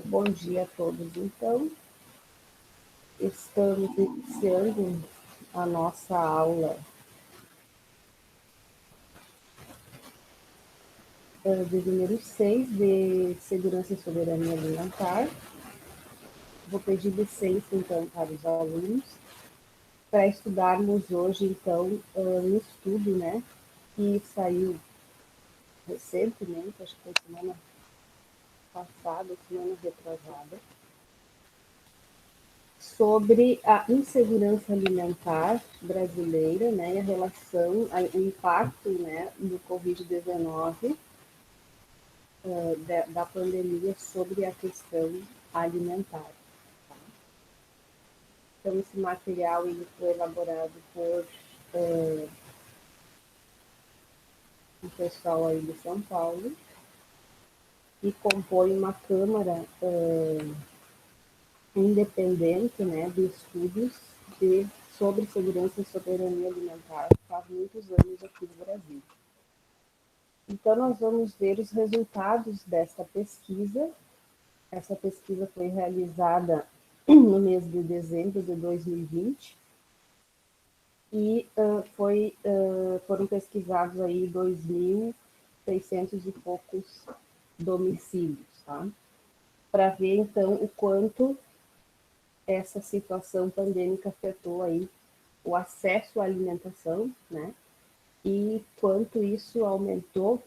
Bom dia a todos. Então, estamos iniciando a nossa aula de número 6 de Segurança e Soberania Alimentar. Vou pedir licença, então, para os alunos, para estudarmos hoje, então, um estudo, né, que saiu recentemente, acho que foi semana passada, semana retrasada, sobre a insegurança alimentar brasileira, né, e a relação, o impacto, né, do Covid-19, da pandemia sobre a questão alimentar. Tá? Então, esse material ele foi elaborado por um pessoal aí de São Paulo e compõe uma câmara independente, né, de estudos sobre segurança e soberania alimentar faz muitos anos aqui no Brasil. Então, nós vamos ver os resultados dessa pesquisa. Essa pesquisa foi realizada no mês de dezembro de 2020 e foram pesquisados aí 2.600 e poucos domicílios, tá? Para ver, então, o quanto essa situação pandêmica afetou aí o acesso à alimentação, né? E quanto isso aumentou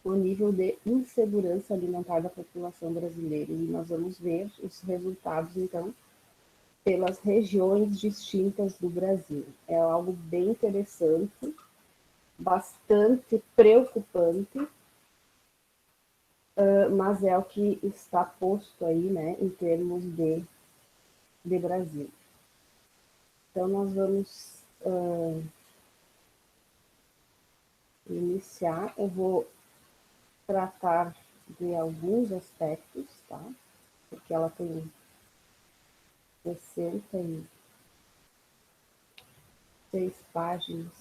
o nível de insegurança alimentar da população brasileira. E nós vamos ver os resultados, então, pelas regiões distintas do Brasil. É algo bem interessante, bastante preocupante, mas é o que está posto aí, né, em termos de Brasil. Então, nós vamos iniciar. Eu vou tratar de alguns aspectos, tá? Porque ela tem 66 páginas.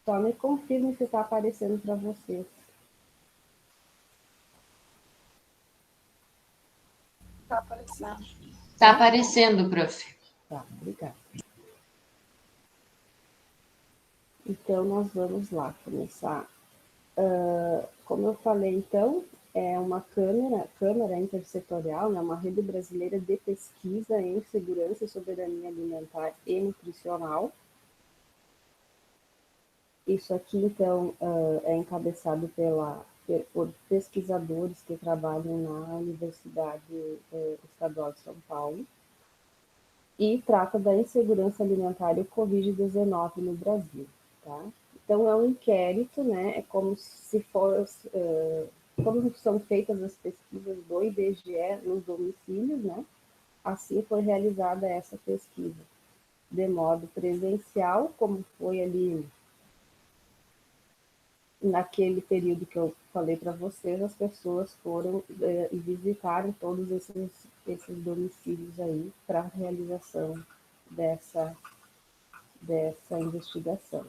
Só me confirme se está aparecendo para vocês. Está aparecendo. Está aparecendo, prof. Tá, obrigada. Então, nós vamos lá começar. Como eu falei, então, é uma câmara intersetorial, né, uma rede brasileira de pesquisa em segurança e soberania alimentar e nutricional. Isso aqui, então, é encabeçado por pesquisadores que trabalham na Universidade Estadual de São Paulo e trata da insegurança alimentar e o Covid-19 no Brasil, tá? Então, é um inquérito, né? É como se fosse, como são feitas as pesquisas do IBGE nos domicílios, né? Assim foi realizada essa pesquisa, de modo presencial, como foi ali naquele período que eu falei para vocês, as pessoas foram e visitaram todos esses domicílios aí para a realização dessa investigação.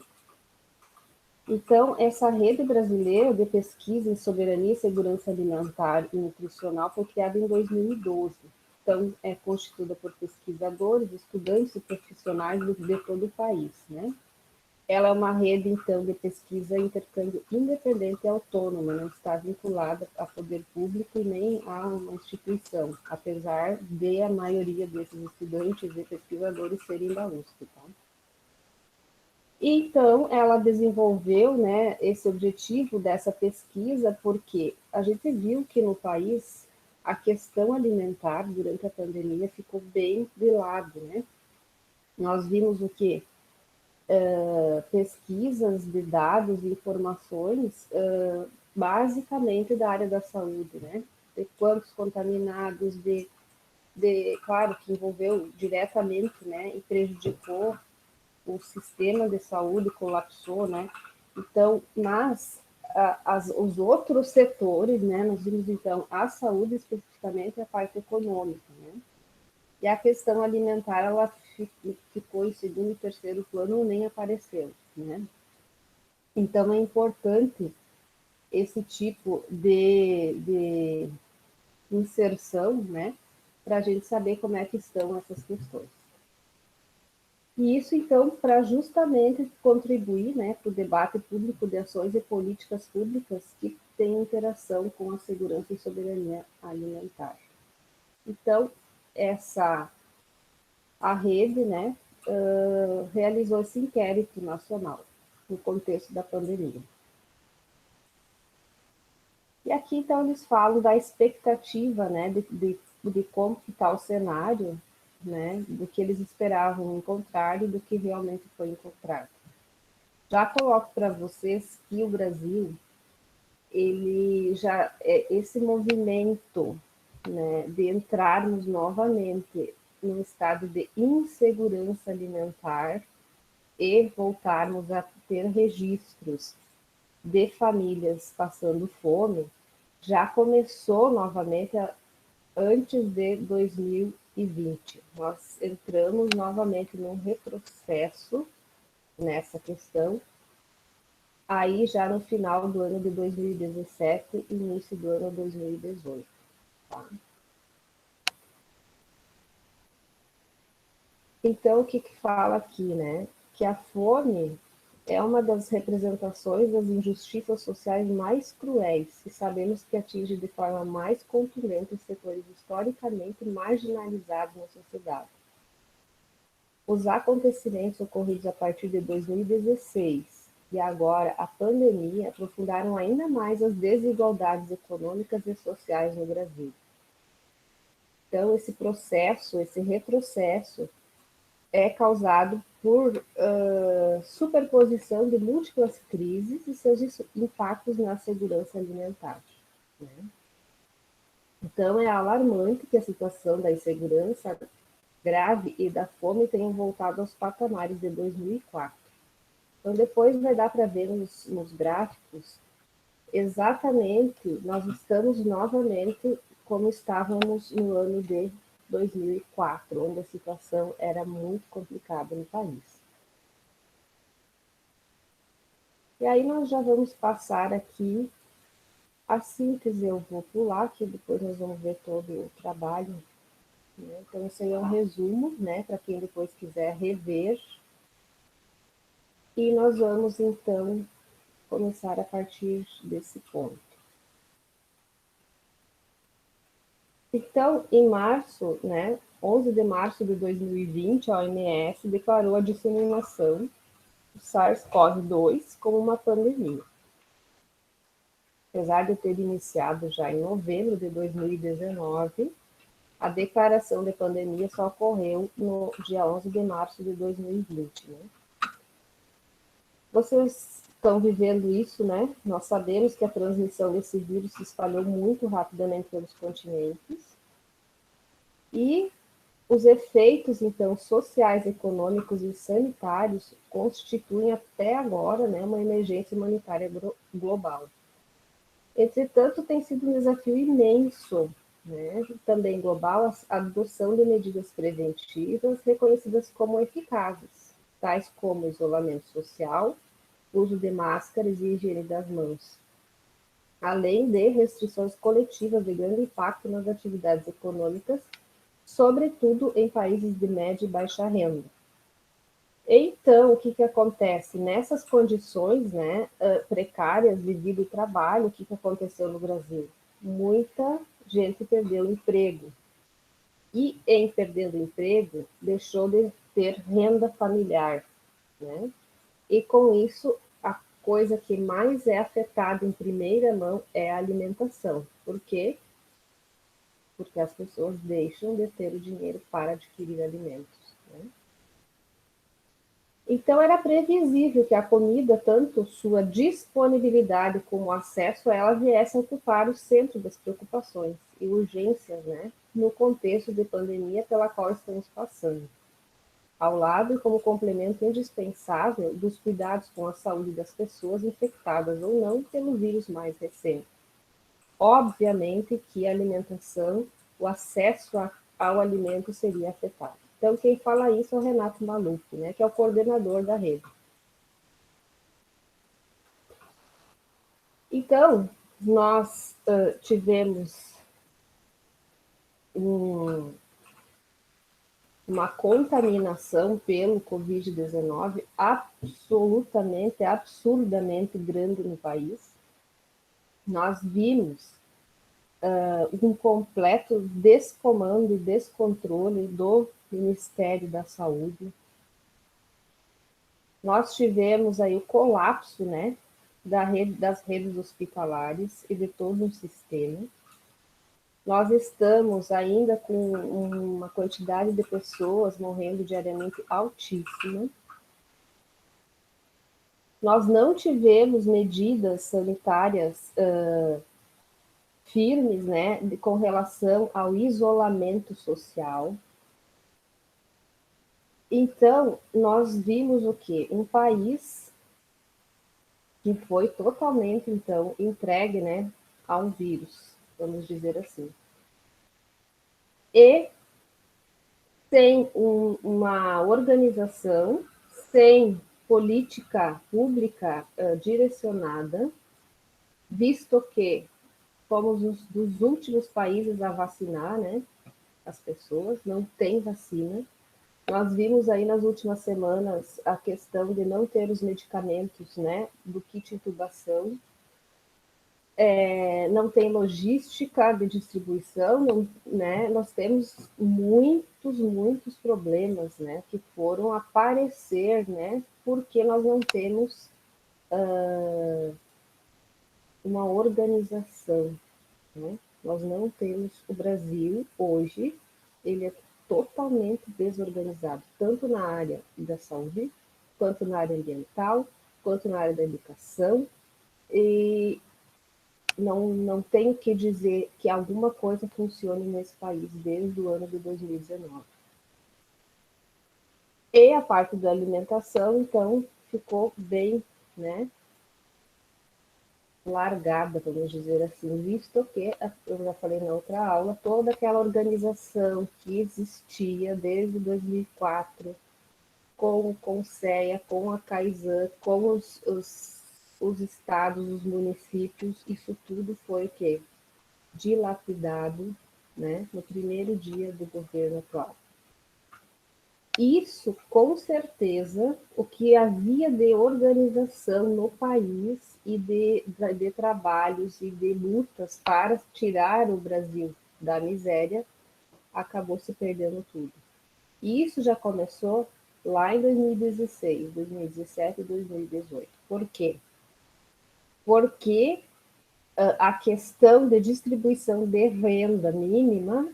Então, essa rede brasileira de pesquisa em soberania e segurança alimentar e nutricional foi criada em 2012. Então, é constituída por pesquisadores, estudantes e profissionais de todo o país, né? Ela é uma rede, então, de pesquisa e intercâmbio independente e autônoma, não está vinculada a poder público e nem a uma instituição, apesar de a maioria desses estudantes e pesquisadores serem da USP, tá? Então, ela desenvolveu, né, esse objetivo dessa pesquisa porque a gente viu que no país a questão alimentar durante a pandemia ficou bem de lado, né? Nós vimos o quê? Pesquisas de dados e informações basicamente da área da saúde, né? De quantos contaminados, claro, que envolveu diretamente, né, e prejudicou o sistema de saúde, colapsou, né? Então, mas os outros setores, né, nós vimos então a saúde especificamente, a parte econômica, né? E a questão alimentar, ela ficou em segundo e terceiro plano, nem apareceu, né? Então, é importante esse tipo de inserção, né, para a gente saber como é que estão essas questões. E isso, então, para justamente contribuir, né, para o debate público de ações e políticas públicas que têm interação com a segurança e soberania alimentar. Então, a rede, né, realizou esse inquérito nacional no contexto da pandemia. E aqui, então, eles falam da expectativa, né, de como está o cenário, né, do que eles esperavam encontrar e do que realmente foi encontrado. Já coloco para vocês que o Brasil, ele já esse movimento, né, de entrarmos novamente num estado de insegurança alimentar e voltarmos a ter registros de famílias passando fome, já começou novamente antes de 2020. Nós entramos novamente num retrocesso nessa questão, aí já no final do ano de 2017 e início do ano de 2018. Tá? Então, o que fala aqui, né? Que a fome é uma das representações das injustiças sociais mais cruéis e sabemos que atinge de forma mais contundente os setores historicamente marginalizados na sociedade. Os acontecimentos ocorridos a partir de 2016 e agora a pandemia aprofundaram ainda mais as desigualdades econômicas e sociais no Brasil. Então, esse processo, esse retrocesso, é causado por superposição de múltiplas crises e seus impactos na segurança alimentar. Né? Então, é alarmante que a situação da insegurança grave e da fome tenham voltado aos patamares de 2004. Então, depois vai dar para ver nos gráficos exatamente, nós estamos novamente como estávamos no ano de 2004, onde a situação era muito complicada no país. E aí nós já vamos passar aqui a síntese, eu vou pular, que depois nós vamos ver todo o trabalho. Né? Então, esse aí é um resumo, né, para quem depois quiser rever. E nós vamos, então, começar a partir desse ponto. Então, em março, né, 11 de março de 2020, a OMS declarou a disseminação do SARS-CoV-2 como uma pandemia. Apesar de ter iniciado já em novembro de 2019, a declaração de pandemia só ocorreu no dia 11 de março de 2020. Né? Vocês estão vivendo isso, né? Nós sabemos que a transmissão desse vírus se espalhou muito rapidamente pelos continentes. E os efeitos, então, sociais, econômicos e sanitários constituem até agora, né, uma emergência humanitária global. Entretanto, tem sido um desafio imenso, né, também global, a adoção de medidas preventivas reconhecidas como eficazes, tais como isolamento social, uso de máscaras e higiene das mãos, além de restrições coletivas de grande impacto nas atividades econômicas, sobretudo em países de média e baixa renda. Então, o que acontece? Nessas condições, né, precárias devido ao trabalho, o que aconteceu no Brasil? Muita gente perdeu o emprego. E, em perdendo o emprego, deixou de ter renda familiar. Né? E, com isso, a coisa que mais é afetada em primeira mão é a alimentação. Por quê? Porque as pessoas deixam de ter o dinheiro para adquirir alimentos. Né? Então, era previsível que a comida, tanto sua disponibilidade como o acesso a ela, viesse a ocupar o centro das preocupações e urgências, né, no contexto de pandemia pela qual estamos passando, ao lado e como complemento indispensável dos cuidados com a saúde das pessoas infectadas ou não pelo vírus mais recente. Obviamente que a alimentação, o acesso ao alimento seria afetado. Então, quem fala isso é o Renato Maluf, né, que é o coordenador da rede. Então, nós tivemos uma contaminação pelo Covid-19 absolutamente, absurdamente grande no país. Nós vimos um completo descomando e descontrole do Ministério da Saúde. Nós tivemos aí o colapso, né, das redes hospitalares e de todo o sistema. Nós estamos ainda com uma quantidade de pessoas morrendo diariamente altíssima. Nós não tivemos medidas sanitárias firmes, né, com relação ao isolamento social. Então, nós vimos o quê? Um país que foi totalmente, então, entregue, né, a um vírus, vamos dizer assim. E sem uma organização, sem política pública direcionada, visto que fomos dos últimos países a vacinar, né, as pessoas, não tem vacina. Nós vimos aí nas últimas semanas a questão de não ter os medicamentos, né, do kit intubação, não tem logística de distribuição, não, né, nós temos muitos problemas, né, que foram aparecer, né, porque nós não temos uma organização, né? Nós não temos, o Brasil hoje, ele é totalmente desorganizado, tanto na área da saúde, quanto na área ambiental, quanto na área da educação, e não tenho que dizer que alguma coisa funcione nesse país desde o ano de 2019. E a parte da alimentação, então, ficou bem, né, largada, vamos dizer assim, visto que, eu já falei na outra aula, toda aquela organização que existia desde 2004, com o CONSEA, com a CAISAN, com os estados, os municípios, isso tudo foi o quê? Dilapidado, né, no primeiro dia do governo atual. Isso, com certeza, o que havia de organização no país e de trabalhos e de lutas para tirar o Brasil da miséria, acabou se perdendo tudo. E isso já começou lá em 2016, 2017 e 2018. Por quê? Porque a questão de distribuição de renda mínima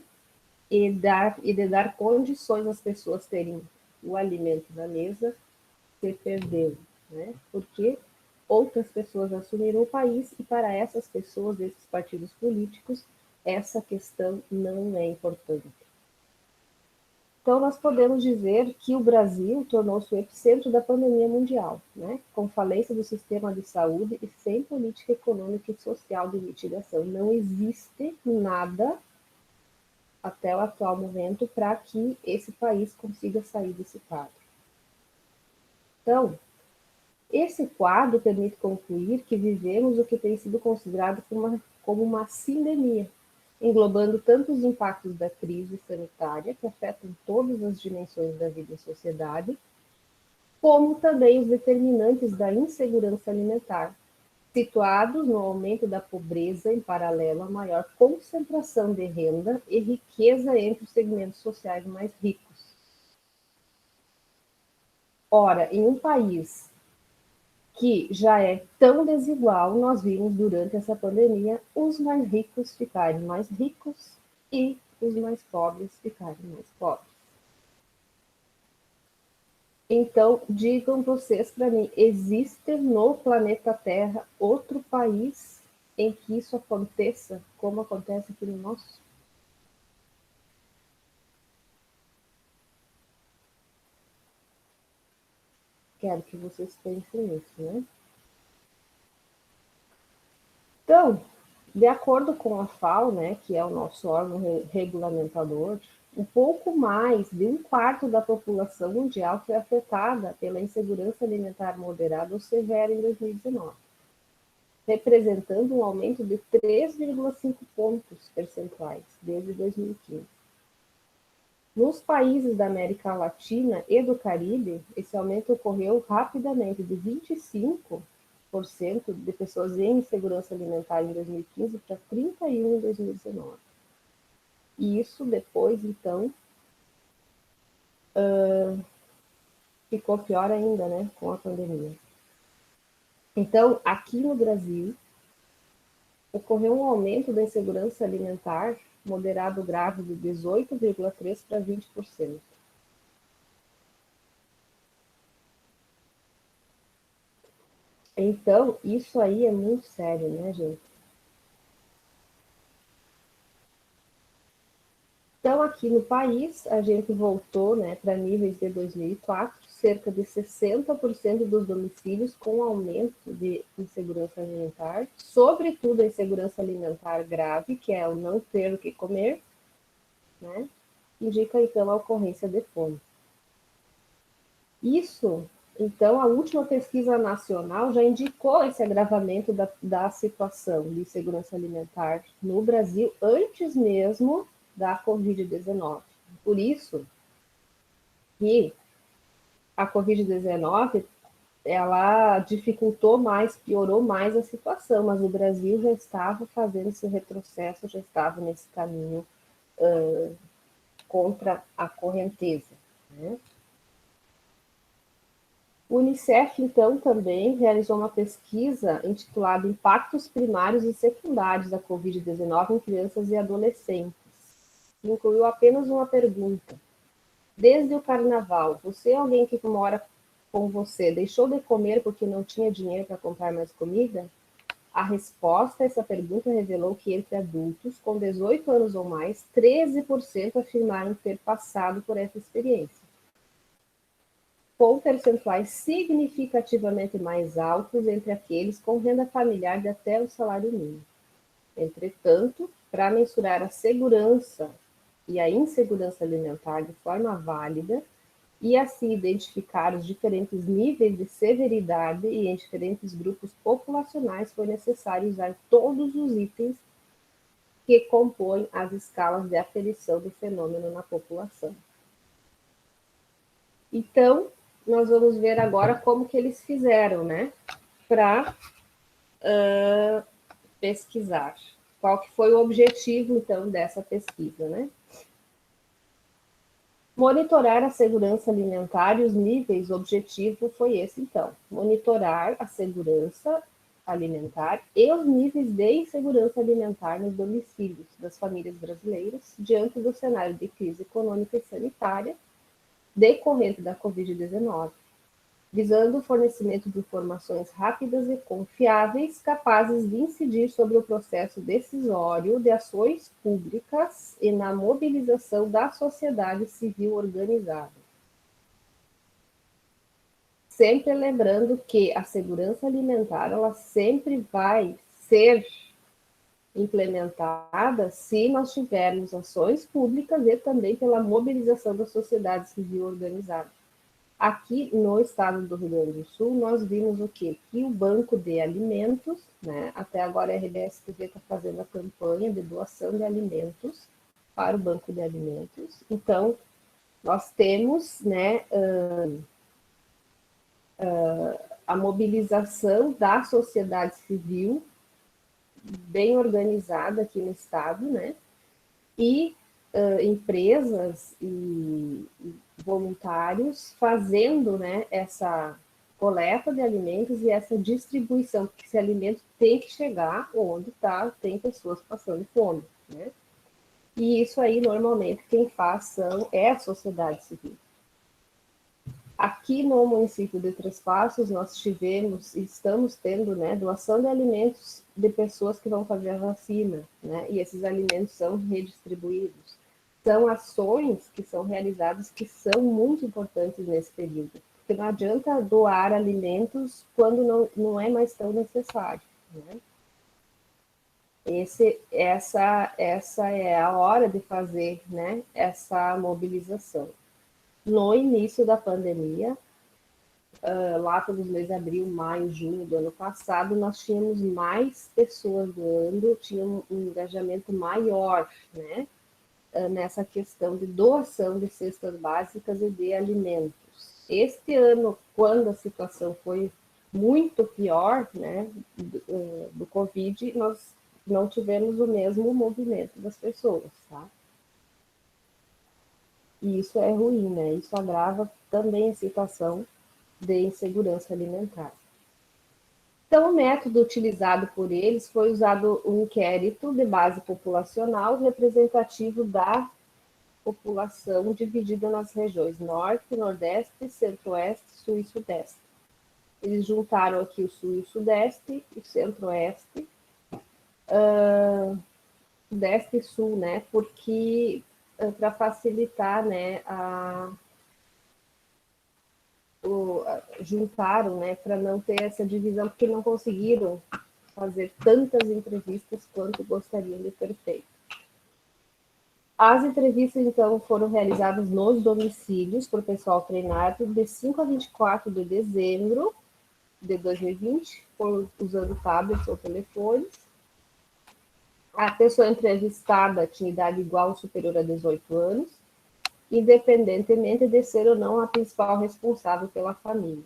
e de dar condições às pessoas terem o alimento na mesa se perdeu, né? Porque outras pessoas assumiram o país e para essas pessoas, esses partidos políticos, essa questão não é importante. Então, nós podemos dizer que o Brasil tornou-se o epicentro da pandemia mundial, né? Com falência do sistema de saúde e sem política econômica e social de mitigação. Não existe nada até o atual momento para que esse país consiga sair desse quadro. Então, esse quadro permite concluir que vivemos o que tem sido considerado como uma sindemia, englobando tanto os impactos da crise sanitária, que afetam todas as dimensões da vida em sociedade, como também os determinantes da insegurança alimentar, situados no aumento da pobreza em paralelo à maior concentração de renda e riqueza entre os segmentos sociais mais ricos. Ora, em um país que já é tão desigual, nós vimos durante essa pandemia os mais ricos ficarem mais ricos e os mais pobres ficarem mais pobres. Então, digam vocês para mim, existe no planeta Terra outro país em que isso aconteça como acontece aqui no nosso? Quero que vocês pensem nisso, né? Então, de acordo com a FAO, né, que é o nosso órgão regulamentador, um pouco mais de um quarto da população mundial foi afetada pela insegurança alimentar moderada ou severa em 2019. representando um aumento de 3,5 pontos percentuais desde 2015. Nos países da América Latina e do Caribe, esse aumento ocorreu rapidamente, de 25% de pessoas em insegurança alimentar em 2015 para 31% em 2019. E isso depois, então, ficou pior ainda, né, com a pandemia. Então, aqui no Brasil, ocorreu um aumento da insegurança alimentar moderado grave de 18,3% para 20%. Então, isso aí é muito sério, né, gente? Então, aqui no país, a gente voltou, né, para níveis de 2004, cerca de 60% dos domicílios com aumento de insegurança alimentar, sobretudo a insegurança alimentar grave, que é o não ter o que comer, né, indica, então, a ocorrência de fome. Isso, então, a última pesquisa nacional já indicou esse agravamento da situação de insegurança alimentar no Brasil antes mesmo da Covid-19. Por isso que a Covid-19 ela dificultou mais, piorou mais a situação, mas o Brasil já estava fazendo esse retrocesso, já estava nesse caminho contra a correnteza, né? O Unicef, então, também realizou uma pesquisa intitulada Impactos Primários e Secundários da Covid-19 em Crianças e Adolescentes, que incluiu apenas uma pergunta. Desde o carnaval, você, alguém que mora com você, deixou de comer porque não tinha dinheiro para comprar mais comida? A resposta a essa pergunta revelou que entre adultos com 18 anos ou mais, 13% afirmaram ter passado por essa experiência, com percentuais significativamente mais altos entre aqueles com renda familiar de até o salário mínimo. Entretanto, para mensurar a segurança e a insegurança alimentar de forma válida e assim identificar os diferentes níveis de severidade e em diferentes grupos populacionais, foi necessário usar todos os itens que compõem as escalas de aferição do fenômeno na população. Então, nós vamos ver agora como que eles fizeram, né, para pesquisar. Qual que foi o objetivo, então, dessa pesquisa, né? Monitorar a segurança alimentar e os níveis, o objetivo foi esse, então, monitorar a segurança alimentar e os níveis de insegurança alimentar nos domicílios das famílias brasileiras diante do cenário de crise econômica e sanitária decorrente da Covid-19, visando o fornecimento de informações rápidas e confiáveis, capazes de incidir sobre o processo decisório de ações públicas e na mobilização da sociedade civil organizada. Sempre lembrando que a segurança alimentar, ela sempre vai ser implementada se nós tivermos ações públicas e também pela mobilização da sociedade civil organizada. Aqui no estado do Rio Grande do Sul, nós vimos o quê? Que o Banco de Alimentos, né, até agora a RBS TV está fazendo a campanha de doação de alimentos para o Banco de Alimentos. Então, nós temos, né, a mobilização da sociedade civil bem organizada aqui no estado, né, e empresas e voluntários fazendo, né, essa coleta de alimentos e essa distribuição, porque esse alimento tem que chegar onde tem pessoas passando fome, né? E isso aí, normalmente, quem faz é a sociedade civil. Aqui no município de Três Passos, nós tivemos e estamos tendo, né, doação de alimentos de pessoas que vão fazer a vacina, né, e esses alimentos são redistribuídos. São ações que são realizadas que são muito importantes nesse período, porque não adianta doar alimentos quando não é mais tão necessário, né? Essa é a hora de fazer, né, essa mobilização. No início da pandemia, lá pelos meses de abril, maio, junho do ano passado, nós tínhamos mais pessoas doando, tinha um engajamento maior, né, nessa questão de doação de cestas básicas e de alimentos. Este ano, quando a situação foi muito pior, né, do Covid, nós não tivemos o mesmo movimento das pessoas, tá? E isso é ruim, né? Isso agrava também a situação de insegurança alimentar. Então, o método utilizado por eles foi usado um inquérito de base populacional representativo da população dividida nas regiões Norte, Nordeste, Centro-Oeste, Sul e Sudeste. Eles juntaram aqui o Sul e o Sudeste, o Centro-Oeste, Sudeste e Sul, né? Porque para facilitar, né, juntaram, né, para não ter essa divisão, porque não conseguiram fazer tantas entrevistas quanto gostariam de ter feito. As entrevistas, então, foram realizadas nos domicílios por pessoal treinado de 5 a 24 de dezembro de 2020, usando tablets ou telefones. A pessoa entrevistada tinha idade igual ou superior a 18 anos, independentemente de ser ou não a principal responsável pela família.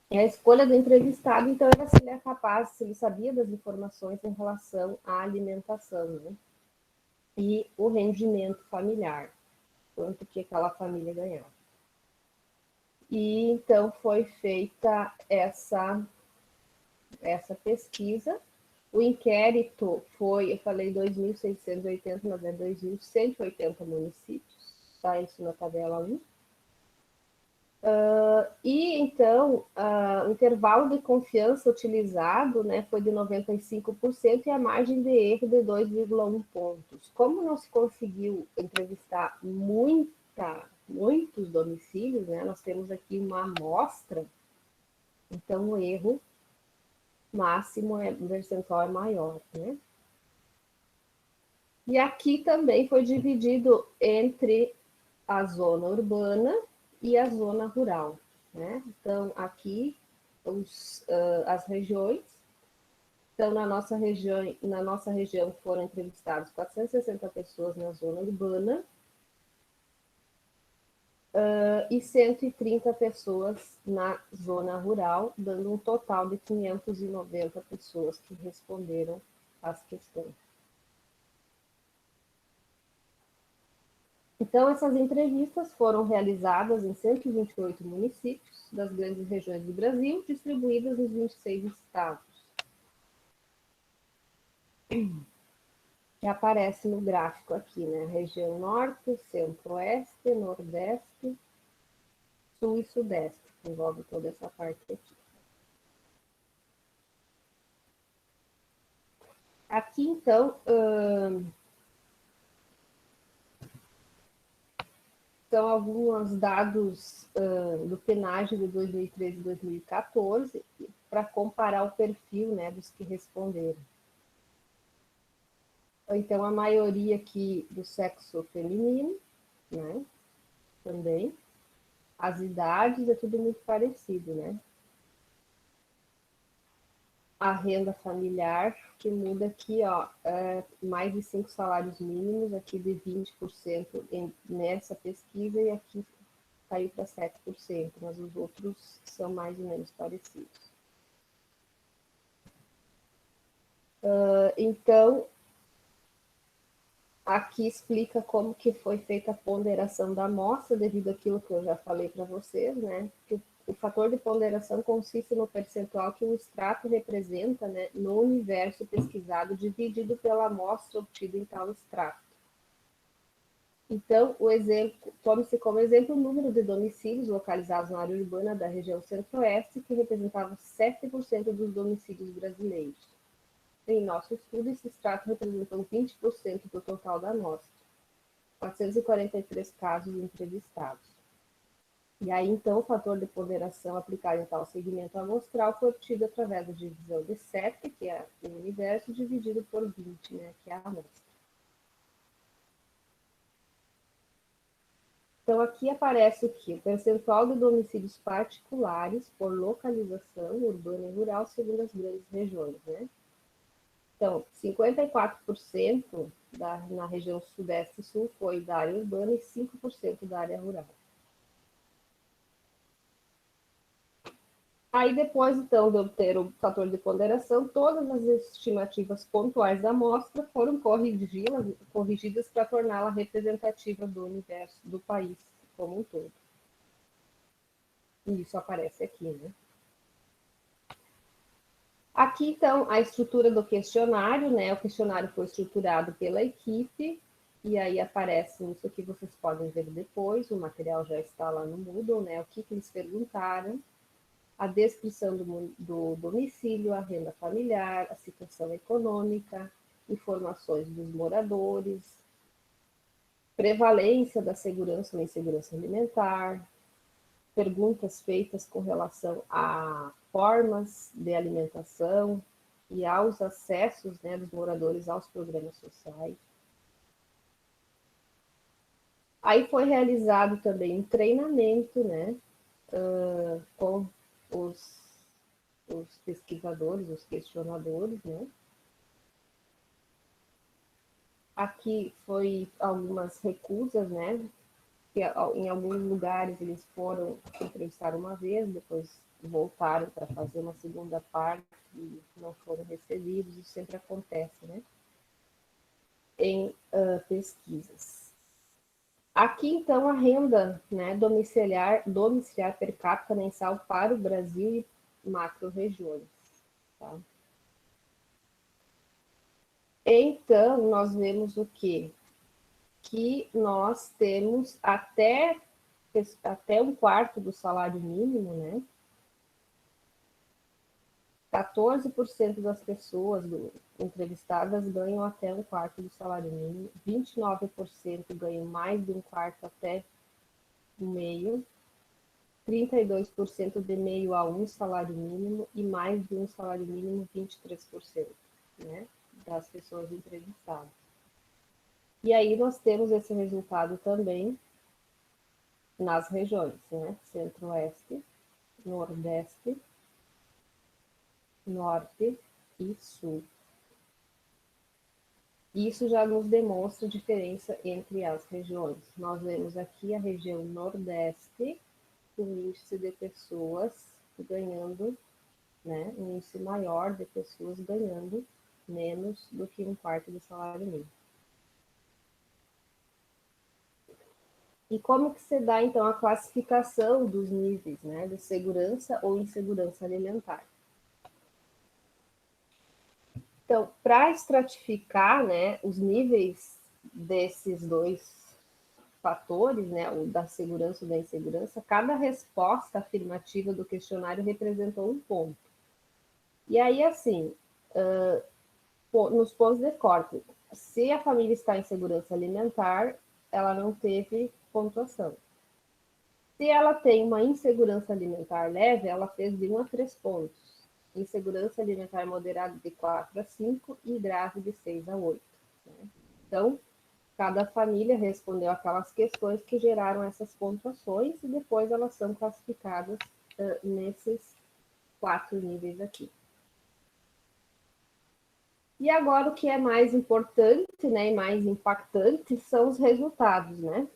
E a escolha do entrevistado, então, era se ele é capaz, se ele sabia das informações em relação à alimentação, né? E o rendimento familiar, quanto que aquela família ganhava. E então foi feita essa pesquisa. O inquérito foi, eu falei 2.680, mas é 2.180 municípios, tá? Isso na tabela 1. E então, o intervalo de confiança utilizado, né, foi de 95% e a margem de erro de 2,1 pontos. Como não se conseguiu entrevistar muitos domicílios, né, nós temos aqui uma amostra, então o erro máximo, o percentual é maior, né? E aqui também foi dividido entre a zona urbana e a zona rural, né? Então, aqui, as regiões. Então, na nossa região foram entrevistadas 460 pessoas na zona urbana e 130 pessoas na zona rural, dando um total de 590 pessoas que responderam às questões. Então, essas entrevistas foram realizadas em 128 municípios das grandes regiões do Brasil, distribuídas nos 26 estados. Que aparece no gráfico aqui, né? Região Norte, Centro-Oeste, Nordeste, Sul e Sudeste, que envolve toda essa parte aqui. Aqui, então, são alguns dados do PNAD de 2013 e 2014 para comparar o perfil, né, dos que responderam. Então, a maioria aqui do sexo feminino, né, também. As idades é tudo muito parecido, né? A renda familiar, que muda aqui, ó, mais de 5 salários mínimos, aqui de 20% nessa pesquisa, e aqui caiu para 7%, mas os outros são mais ou menos parecidos. Então, aqui explica como que foi feita a ponderação da amostra, devido àquilo que eu já falei para vocês, né? Que o fator de ponderação consiste no percentual que o extrato representa, né, no universo pesquisado, dividido pela amostra obtida em tal extrato. Então, tome-se como exemplo o número de domicílios localizados na área urbana da região Centro-Oeste, que representava 7% dos domicílios brasileiros. Em nosso estudo, esse extrato representou 20% do total da amostra, 443 casos entrevistados. E aí, então, o fator de ponderação aplicado em tal segmento amostral foi obtido através da divisão de 7, que é o universo, dividido por 20, né, que é a amostra. Então, aqui aparece o quê? O percentual de domicílios particulares por localização urbana e rural, segundo as grandes regiões, né? Então, 54% na região sudeste e sul foi da área urbana e 5% da área rural. Aí, depois, então, de obter o fator de ponderação, todas as estimativas pontuais da amostra foram corrigidas para torná-la representativa do universo, do país como um todo. E isso aparece aqui, né? Aqui, então, a estrutura do questionário, né? O questionário foi estruturado pela equipe, e aí aparece isso que vocês podem ver depois, o material já está lá no Moodle, né? O que eles perguntaram, a descrição do domicílio, a renda familiar, a situação econômica, informações dos moradores, prevalência da segurança ou insegurança alimentar, perguntas feitas com relação a formas de alimentação e aos acessos, né, dos moradores aos programas sociais. Aí foi realizado também um treinamento, né, com os pesquisadores, os questionadores, né. Aqui foi algumas recusas, né, que em alguns lugares eles foram entrevistar uma vez, depois voltaram para fazer uma segunda parte e não foram recebidos, isso sempre acontece, né? Em pesquisas. Aqui, então, a renda, né, domiciliar per capita mensal para o Brasil e macro-regiões. Tá? Então, nós vemos o quê? Que nós temos até um quarto do salário mínimo, né? 14% das pessoas entrevistadas ganham até um quarto do salário mínimo, 29% ganham mais de um quarto até um meio, 32% de meio a um salário mínimo e mais de um salário mínimo, 23%, né, das pessoas entrevistadas. E aí nós temos esse resultado também nas regiões, né, Centro-Oeste, Nordeste, Norte e Sul. Isso já nos demonstra a diferença entre as regiões. Nós vemos aqui a região Nordeste, o índice de pessoas ganhando, né, um índice maior de pessoas ganhando menos do que um quarto do salário mínimo. E como que se dá, então, a classificação dos níveis, né, de segurança ou insegurança alimentar? Então, para estratificar, né, os níveis desses dois fatores, né, o da segurança e da insegurança, cada resposta afirmativa do questionário representou um ponto. E aí, assim, nos pontos de corte, se a família está em segurança alimentar, ela não teve pontuação. Se ela tem uma insegurança alimentar leve, ela fez de 1 a 3 pontos. Insegurança alimentar moderada de 4 a 5 e grave de 6 a 8. Né? Então, cada família respondeu aquelas questões que geraram essas pontuações e depois elas são classificadas nesses 4 níveis aqui. E agora o que é mais importante, né, e mais impactante são os resultados, né?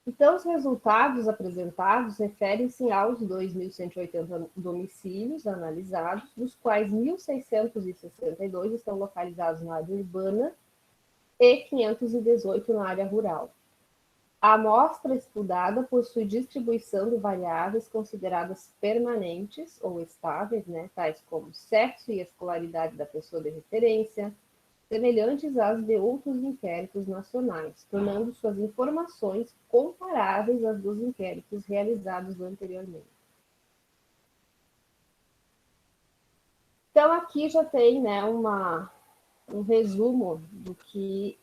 Então, os resultados apresentados referem-se aos 2.180 domicílios analisados, dos quais 1.662 estão localizados na área urbana e 518 na área rural. A amostra estudada possui distribuição de variáveis consideradas permanentes ou estáveis, né, tais como sexo e escolaridade da pessoa de referência, semelhantes às de outros inquéritos nacionais, tornando suas informações comparáveis às dos inquéritos realizados anteriormente. Então, aqui já tem, né, um resumo de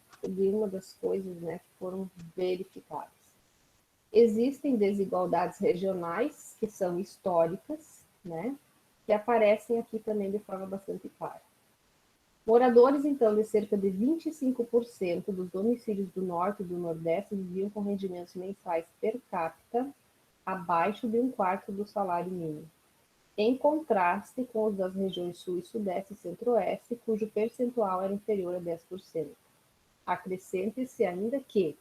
uma das coisas, né, que foram verificadas. Existem desigualdades regionais, que são históricas, né, que aparecem aqui também de forma bastante clara. Moradores, então, de cerca de 25% dos domicílios do Norte e do Nordeste viviam com rendimentos mensais per capita abaixo de um quarto do salário mínimo, em contraste com os das regiões Sul e Sudeste e Centro-Oeste, cujo percentual era inferior a 10%. Acrescente-se ainda que,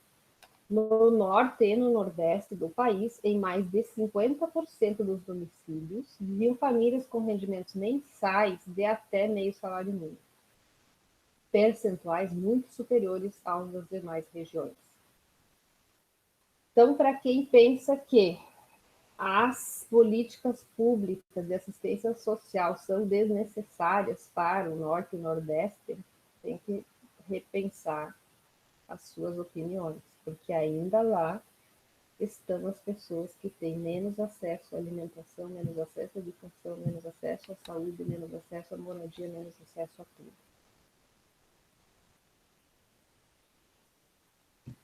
no Norte e no Nordeste do país, em mais de 50% dos domicílios, viviam famílias com rendimentos mensais de até meio salário mínimo, percentuais muito superiores aos das demais regiões. Então, para quem pensa que as políticas públicas de assistência social são desnecessárias para o Norte e o Nordeste, tem que repensar as suas opiniões, porque ainda lá estão as pessoas que têm menos acesso à alimentação, menos acesso à educação, menos acesso à saúde, menos acesso à moradia, menos acesso a tudo.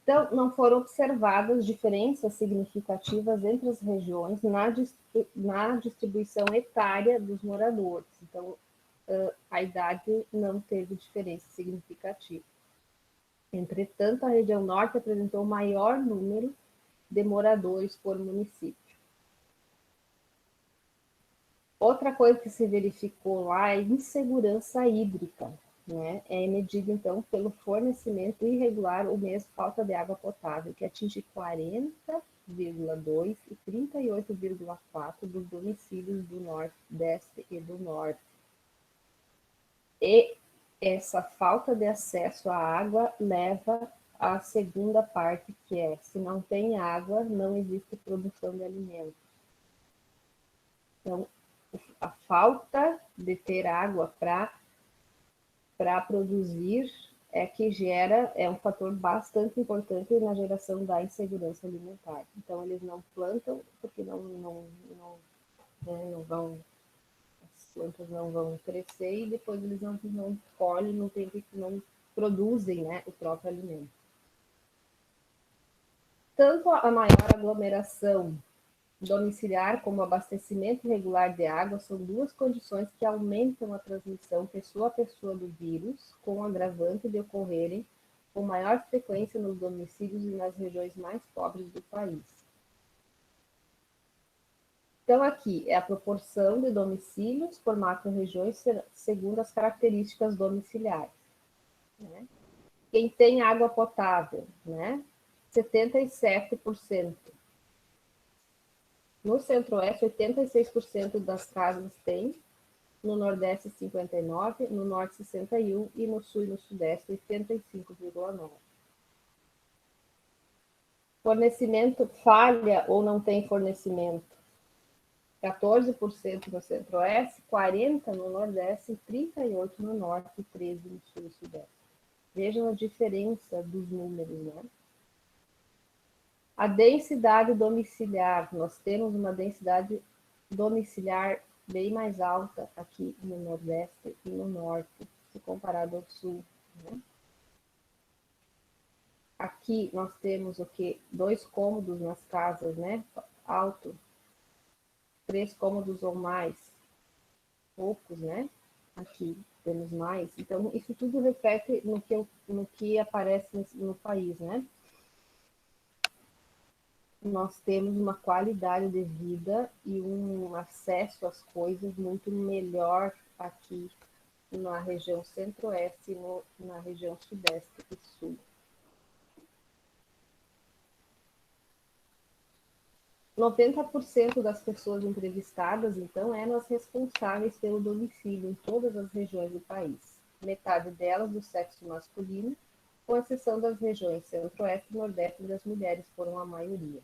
Então, não foram observadas diferenças significativas entre as regiões na distribuição etária dos moradores. Então, a idade não teve diferença significativa. Entretanto, a região norte apresentou maior número de moradores por município. Outra coisa que se verificou lá é a insegurança hídrica, né? É medida, então, pelo fornecimento irregular ou mesmo falta de água potável, que atinge 40,2% e 38,4% dos domicílios do Nordeste e do Norte. E essa falta de acesso à água leva à segunda parte, que é, se não tem água, não existe produção de alimentos. Então, a falta de ter água para produzir é um fator bastante importante na geração da insegurança alimentar. Então, eles não plantam porque não vão, as plantas não vão crescer e depois eles não colhem, não produzem, né, o próprio alimento. Tanto a maior aglomeração domiciliar como abastecimento regular de água são duas condições que aumentam a transmissão pessoa a pessoa do vírus, com o agravante de ocorrerem com maior frequência nos domicílios e nas regiões mais pobres do país. Então, aqui é a proporção de domicílios por macro-regiões segundo as características domiciliares. Né? Quem tem água potável, né? 77%. No Centro-Oeste, 86% das casas têm, no Nordeste, 59%, no Norte, 61% e no Sul e no Sudeste, 85,9%. Fornecimento falha ou não tem fornecimento? 14% no Centro-Oeste, 40% no Nordeste, 38% no Norte e 13% no Sul e Sudeste. Vejam a diferença dos números, né? A densidade domiciliar, nós temos uma densidade domiciliar bem mais alta aqui no Nordeste e no Norte, se comparado ao Sul. Né? Aqui nós temos o que? 2 cômodos nas casas, né? Alto. 3 cômodos ou mais. Poucos, né? Aqui temos mais. Então, isso tudo reflete no que aparece no país, né? Nós temos uma qualidade de vida e um acesso às coisas muito melhor aqui na região centro-oeste e na região sudeste e sul. 90% das pessoas entrevistadas, então, eram as responsáveis pelo domicílio em todas as regiões do país. Metade delas do sexo masculino, com exceção das regiões centro-oeste e nordeste, onde as mulheres foram a maioria.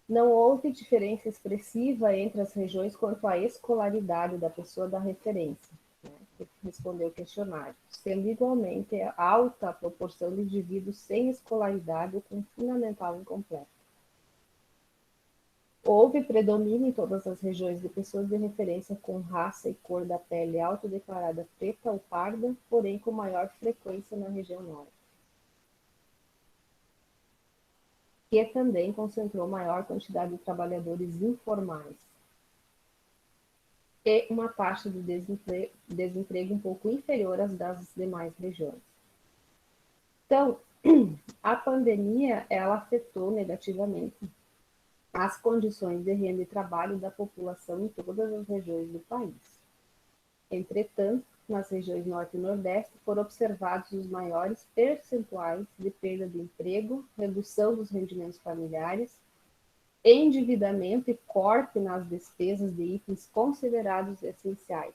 Não houve diferença expressiva entre as regiões quanto à escolaridade da pessoa da referência, né, que respondeu o questionário, sendo igualmente alta a proporção de indivíduos sem escolaridade ou com fundamental incompleto. Houve predomínio em todas as regiões de pessoas de referência com raça e cor da pele autodeclarada preta ou parda, porém com maior frequência na região norte, que também concentrou maior quantidade de trabalhadores informais. e uma taxa de desemprego um pouco inferior às das demais regiões. Então, a pandemia, ela afetou negativamente as condições de renda e trabalho da população em todas as regiões do país. Entretanto, nas regiões Norte e Nordeste foram observados os maiores percentuais de perda de emprego, redução dos rendimentos familiares, endividamento e corte nas despesas de itens considerados essenciais.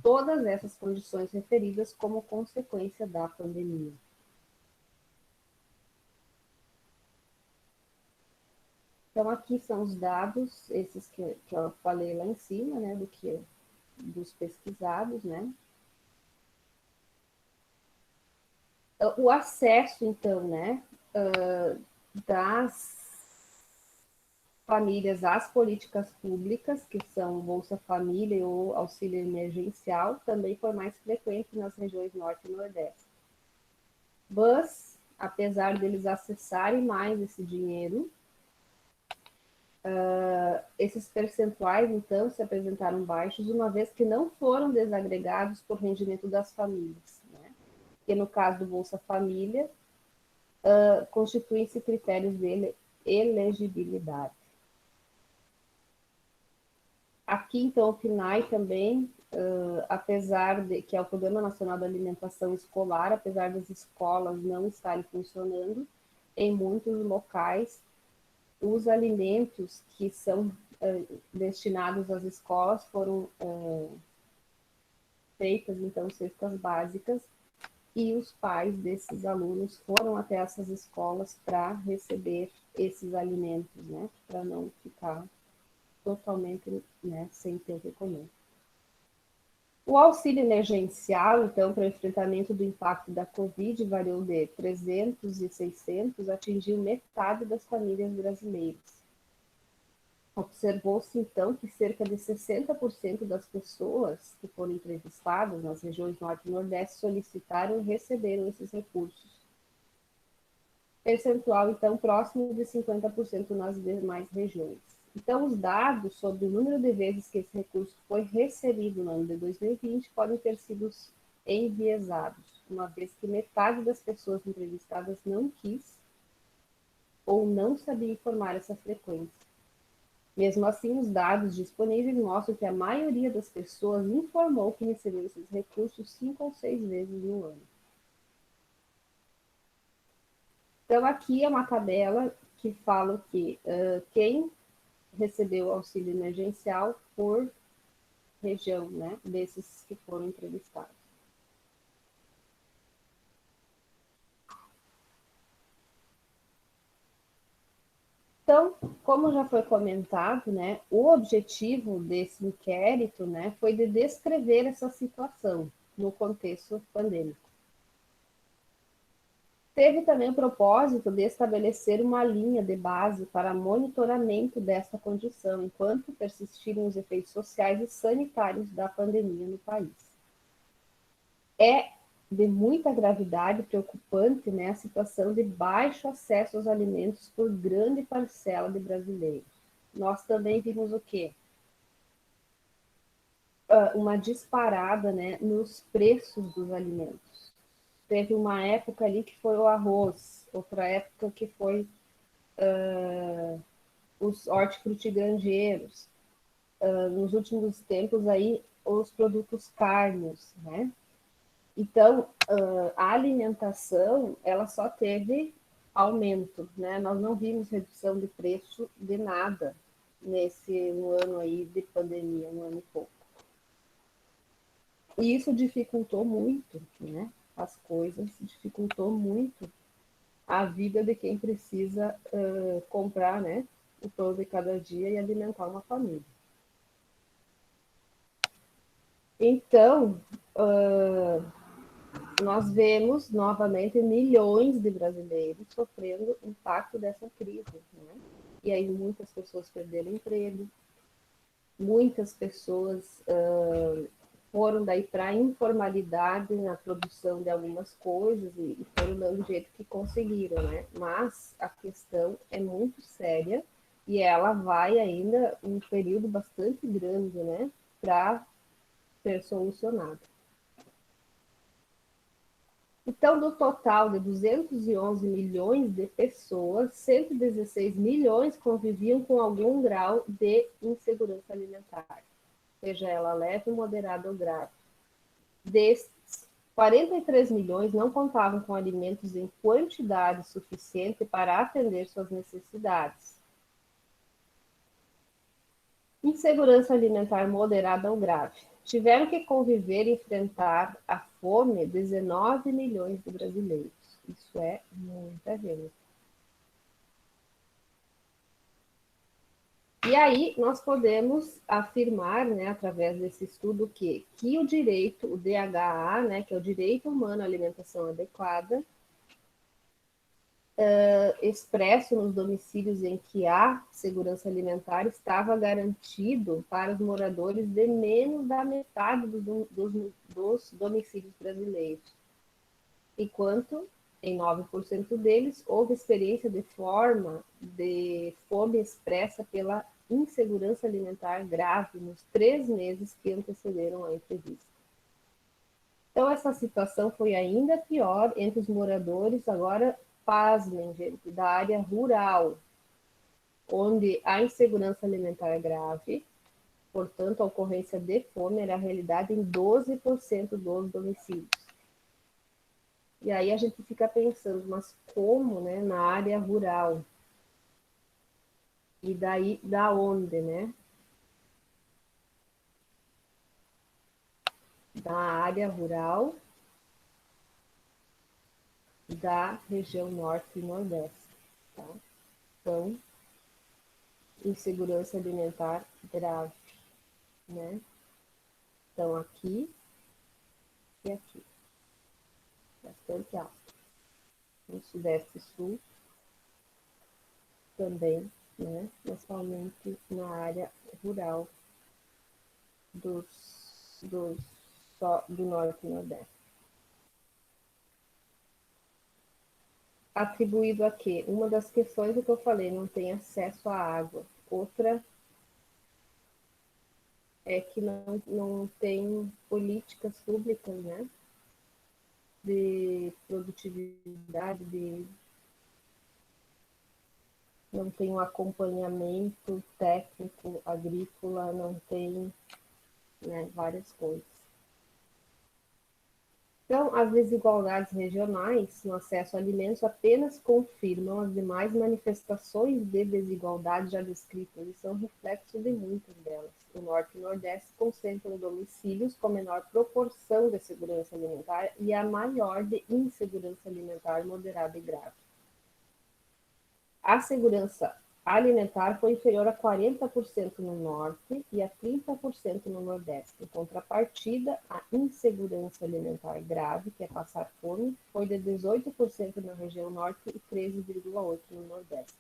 Todas essas condições referidas como consequência da pandemia. Então, aqui são os dados, esses que eu falei lá em cima, né, dos pesquisados, né. O acesso, então, né, das famílias às políticas públicas, que são Bolsa Família ou auxílio emergencial, também foi mais frequente nas regiões Norte e Nordeste. Mas, apesar deles acessarem mais esse dinheiro, esses percentuais, então, se apresentaram baixos, uma vez que não foram desagregados por rendimento das famílias, né? Que no caso do Bolsa Família, constituem-se critérios de elegibilidade. Aqui, então, o PNAE também, apesar de que é o Programa Nacional da Alimentação Escolar, apesar das escolas não estarem funcionando, em muitos locais, os alimentos que são destinados às escolas foram feitas, então, cestas básicas, e os pais desses alunos foram até essas escolas para receber esses alimentos, né, para não ficar totalmente, né, sem ter o que comer. O auxílio emergencial, então, para o enfrentamento do impacto da Covid, variou de 300 e 600, atingiu metade das famílias brasileiras. Observou-se, então, que cerca de 60% das pessoas que foram entrevistadas nas regiões Norte e Nordeste solicitaram e receberam esses recursos. Percentual, então, próximo de 50% nas demais regiões. Então, os dados sobre o número de vezes que esse recurso foi recebido no ano de 2020 podem ter sido enviesados, uma vez que metade das pessoas entrevistadas não quis ou não sabia informar essa frequência. Mesmo assim, os dados disponíveis mostram que a maioria das pessoas informou que recebeu esses recursos 5 ou 6 vezes no ano. Então, aqui é uma tabela que fala que quem recebeu auxílio emergencial por região, né, desses que foram entrevistados. Então, como já foi comentado, né, o objetivo desse inquérito, né, foi de descrever essa situação no contexto pandêmico. Teve também o propósito de estabelecer uma linha de base para monitoramento dessa condição, enquanto persistirem os efeitos sociais e sanitários da pandemia no país. É de muita gravidade e preocupante, né, a situação de baixo acesso aos alimentos por grande parcela de brasileiros. Nós também vimos o quê? Uma disparada, né, nos preços dos alimentos. Teve uma época ali que foi o arroz, outra época que foi os hortifrutigranjeiros, nos últimos tempos aí os produtos carnes, né? Então, a alimentação, ela só teve aumento, né? Nós não vimos redução de preço de nada nesse ano aí de pandemia, um ano e pouco. E isso dificultou muito, né? As coisas, dificultou muito a vida de quem precisa comprar, né? O pão de cada dia e alimentar uma família. Então, nós vemos novamente milhões de brasileiros sofrendo o impacto dessa crise, né? E aí muitas pessoas perderam emprego, muitas pessoas foram daí para a informalidade na produção de algumas coisas e foram dando o jeito que conseguiram, né? Mas a questão é muito séria e ela vai ainda um período bastante grande, né? para ser solucionada. Então, do total de 211 milhões de pessoas, 116 milhões conviviam com algum grau de insegurança alimentar, seja ela leve, moderada ou grave. Destes, 43 milhões não contavam com alimentos em quantidade suficiente para atender suas necessidades. Insegurança alimentar moderada ou grave. Tiveram que conviver e enfrentar a fome 19 milhões de brasileiros. Isso é muita gente. E aí nós podemos afirmar, né, através desse estudo, que o direito, o DHA, né, que é o direito humano à alimentação adequada, expresso nos domicílios em que há segurança alimentar, estava garantido para os moradores de menos da metade dos domicílios brasileiros, enquanto em 9% deles houve experiência de fome expressa pela insegurança alimentar grave nos 3 meses que antecederam a entrevista. Então, essa situação foi ainda pior entre os moradores, agora, pasmem, gente, da área rural, onde a insegurança alimentar é grave, portanto, a ocorrência de fome era a realidade em 12% dos domicílios. E aí a gente fica pensando, mas como, né, na área rural? E daí, da onde, né? Da área rural da região norte e nordeste, tá? Então, insegurança alimentar grave, né? Então, aqui e aqui, bastante alto. No sudeste e sul, também, né? Principalmente na área rural do norte e nordeste. Atribuído a quê? Uma das questões que eu falei, não tem acesso à água. Outra é que não tem políticas públicas, né, de produtividade, não tem um acompanhamento técnico agrícola, não tem, né, várias coisas. Então, as desigualdades regionais no acesso a alimentos apenas confirmam as demais manifestações de desigualdade já descritas e são reflexo de muitas delas. O Norte e o Nordeste concentram domicílios com menor proporção de segurança alimentar e a maior de insegurança alimentar moderada e grave. A segurança alimentar foi inferior a 40% no Norte e a 30% no Nordeste. Em contrapartida, a insegurança alimentar grave, que é passar fome, foi de 18% na região Norte e 13,8% no Nordeste.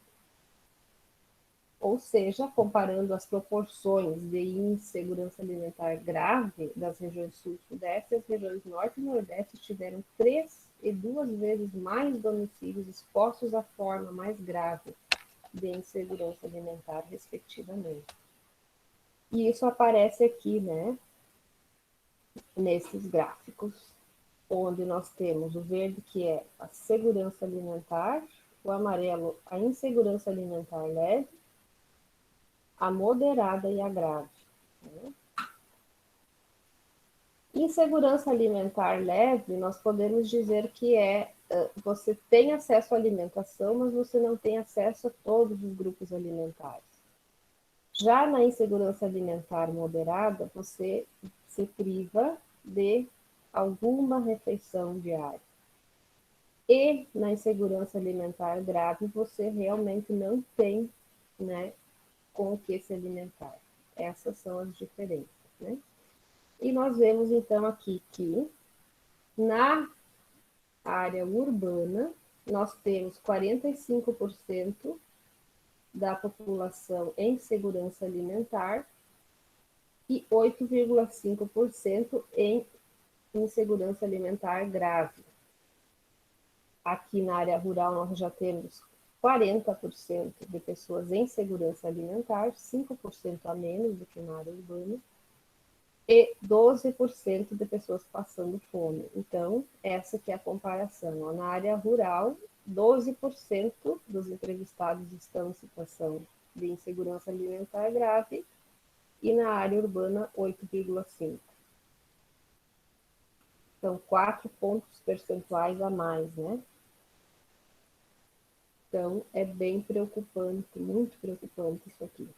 Ou seja, comparando as proporções de insegurança alimentar grave das regiões Sul e Sudeste, as regiões Norte e Nordeste tiveram 3 e 2 vezes mais domicílios expostos à forma mais grave de insegurança alimentar, respectivamente. E isso aparece aqui, né, nesses gráficos, onde nós temos o verde, que é a segurança alimentar, o amarelo, a insegurança alimentar leve, a moderada e a grave. Né? Insegurança alimentar leve, nós podemos dizer que você tem acesso à alimentação, mas você não tem acesso a todos os grupos alimentares. Já na insegurança alimentar moderada, você se priva de alguma refeição diária. E na insegurança alimentar grave, você realmente não tem, né, com o que se alimentar. Essas são as diferenças, né? E nós vemos então aqui que na área urbana, nós temos 45% da população em segurança alimentar e 8,5% em insegurança alimentar grave. Aqui na área rural nós já temos 40% de pessoas em segurança alimentar, 5% a menos do que na área urbana, e 12% de pessoas passando fome. Então, essa que é a comparação. Na área rural, 12% dos entrevistados estão em situação de insegurança alimentar grave e na área urbana, 8,5%. São 4 pontos percentuais a mais, né? Então, é bem preocupante, muito preocupante isso aqui.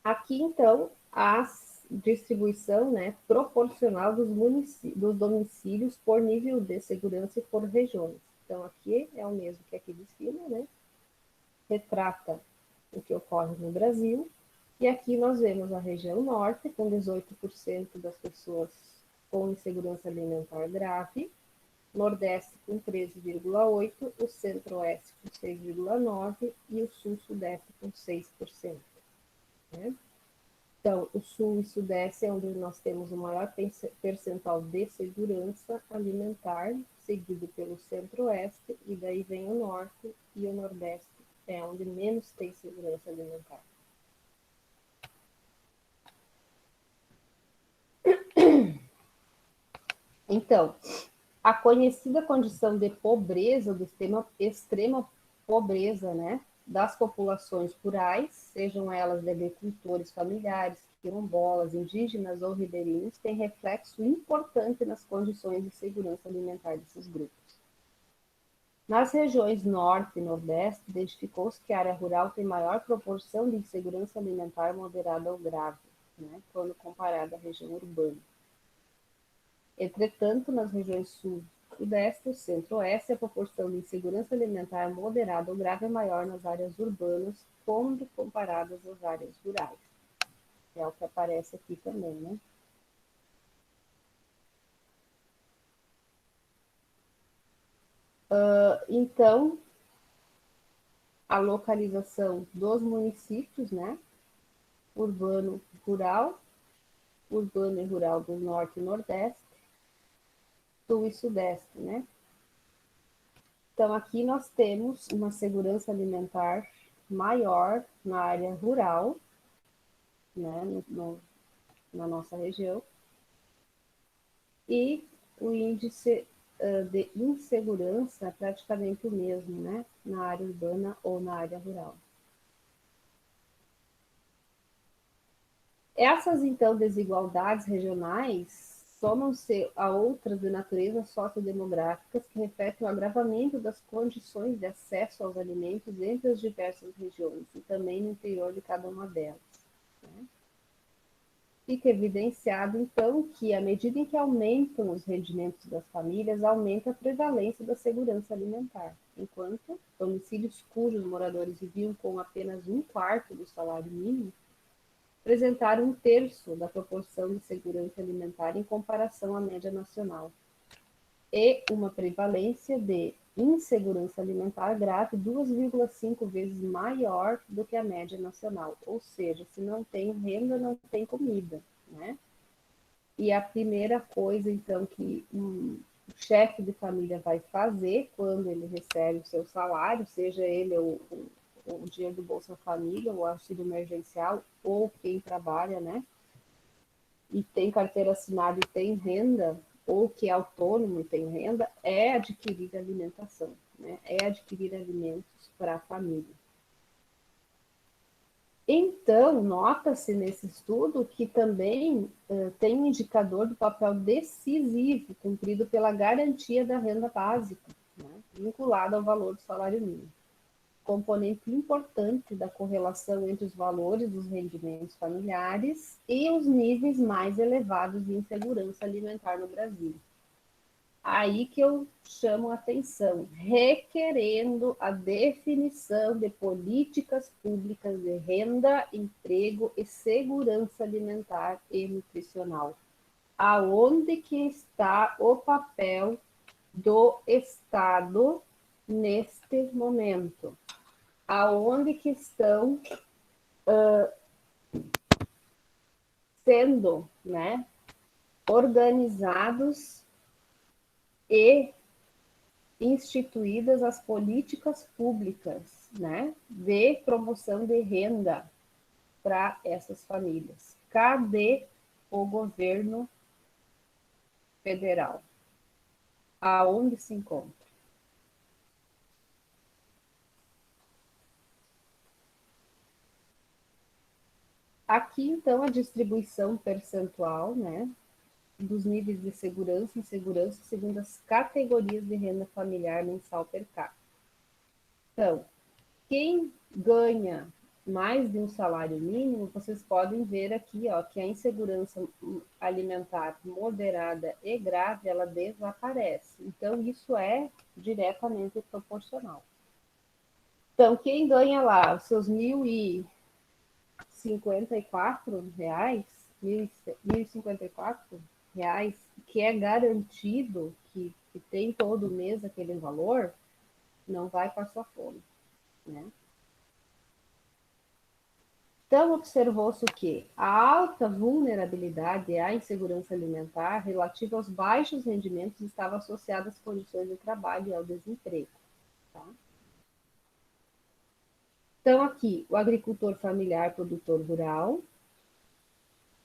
Aqui, então, a distribuição, né, proporcional dos domicílios por nível de segurança e por regiões. Então, aqui é o mesmo que aqui de cima, né? Retrata o que ocorre no Brasil. E aqui nós vemos a região norte, com 18% das pessoas com insegurança alimentar grave, Nordeste com 13,8%, o Centro-Oeste com 6,9% e o Sul-Sudeste com 6%. Né? Então, o Sul e Sudeste é onde nós temos o maior percentual de segurança alimentar, seguido pelo Centro-Oeste, e daí vem o Norte e o Nordeste, é onde menos tem segurança alimentar. Então, a conhecida condição de pobreza, de extrema pobreza, né, das populações rurais, sejam elas de agricultores familiares, quilombolas, indígenas ou ribeirinhos, tem reflexo importante nas condições de segurança alimentar desses grupos. Nas regiões Norte e Nordeste, identificou-se que a área rural tem maior proporção de insegurança alimentar moderada ou grave, né, quando comparada à região urbana. Entretanto, nas regiões Sul, Sudeste e Centro-Oeste, a proporção de insegurança alimentar moderada ou grave é maior nas áreas urbanas, quando comparadas às áreas rurais. É o que aparece aqui também, né? Então, a localização dos municípios, né? Urbano e rural do Norte e Nordeste, Sul e Sudeste, né? Então, aqui nós temos uma segurança alimentar maior na área rural, né, na nossa região, e o índice de insegurança é praticamente o mesmo, né, na área urbana ou na área rural. Essas, então, desigualdades regionais somam-se a outras de natureza sociodemográficas que refletem o agravamento das condições de acesso aos alimentos entre as diversas regiões e também no interior de cada uma delas. Né? Fica evidenciado, então, que à medida em que aumentam os rendimentos das famílias, aumenta a prevalência da segurança alimentar, enquanto domicílios cujos moradores viviam com apenas 1/4 do salário mínimo apresentaram 1/3 da proporção de segurança alimentar em comparação à média nacional, e uma prevalência de insegurança alimentar grave 2,5 vezes maior do que a média nacional. Ou seja, se não tem renda, não tem comida, né? E a primeira coisa, então, que o chefe de família vai fazer quando ele recebe o seu salário, seja ele o dinheiro do Bolsa Família, o auxílio emergencial, ou quem trabalha, né? E tem carteira assinada e tem renda, ou que é autônomo e tem renda, é adquirir alimentação, né? É adquirir alimentos para a família. Então, nota-se nesse estudo que também tem um indicador do papel decisivo cumprido pela garantia da renda básica, né? Vinculado ao valor do salário mínimo. Componente importante da correlação entre os valores dos rendimentos familiares e os níveis mais elevados de insegurança alimentar no Brasil. Aí que eu chamo a atenção, requerendo a definição de políticas públicas de renda, emprego e segurança alimentar e nutricional. Aonde que está o papel do Estado neste momento? Aonde que estão sendo, né, organizados e instituídas as políticas públicas, né, de promoção de renda, para essas famílias. Cadê o governo federal? Aonde se encontra? Aqui, então, a distribuição percentual, né, dos níveis de segurança e insegurança segundo as categorias de renda familiar mensal per capita. Então, quem ganha mais de um salário mínimo, vocês podem ver aqui, ó, que a insegurança alimentar moderada e grave, ela desaparece. Então, isso é diretamente proporcional. Então, quem ganha lá os seus R$ 1.054, R$ 1.054, que é garantido que tem todo mês aquele valor, não vai passar fome, né? Então, observou-se que a alta vulnerabilidade e a insegurança alimentar relativa aos baixos rendimentos estava associada às condições de trabalho e ao desemprego. Tá? Então, aqui, o agricultor familiar, produtor rural.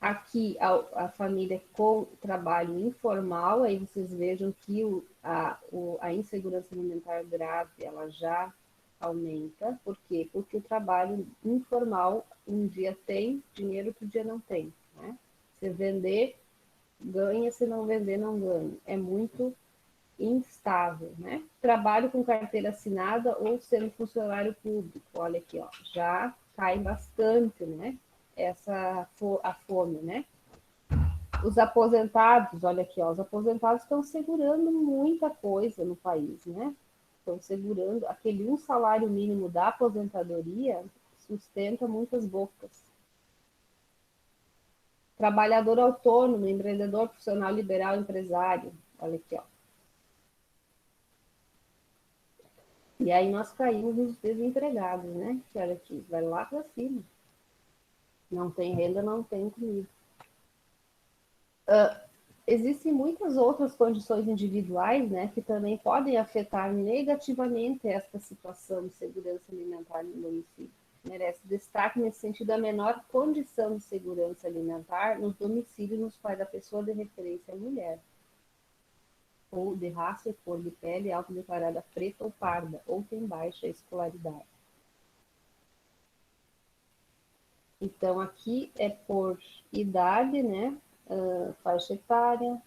Aqui, a família com trabalho informal, aí vocês vejam que a insegurança alimentar grave, ela já aumenta. Por quê? Porque o trabalho informal, um dia tem dinheiro, outro dia não tem. Né? Se vender, ganha, se não vender, não ganha. É muito instável. Né? Trabalho com carteira assinada ou sendo funcionário público, olha aqui, ó, já cai bastante, né? A fome, né? Os aposentados, olha aqui, ó, os aposentados estão segurando muita coisa no país, né? Estão segurando aquele um salário mínimo da aposentadoria sustenta muitas bocas. Trabalhador autônomo, empreendedor profissional liberal, empresário, olha aqui, ó. E aí nós caímos nos desempregados, né? Que olha aqui, vai lá para cima. Não tem renda, não tem comida. Existem muitas outras condições individuais, né, que também podem afetar negativamente esta situação de segurança alimentar no município. Merece destaque nesse sentido a menor condição de segurança alimentar nos domicílios nos quais a pessoa de referência é mulher, ou de raça e cor de pele autodeclarada preta ou parda, ou tem baixa escolaridade. Então, aqui é por idade, né, faixa etária,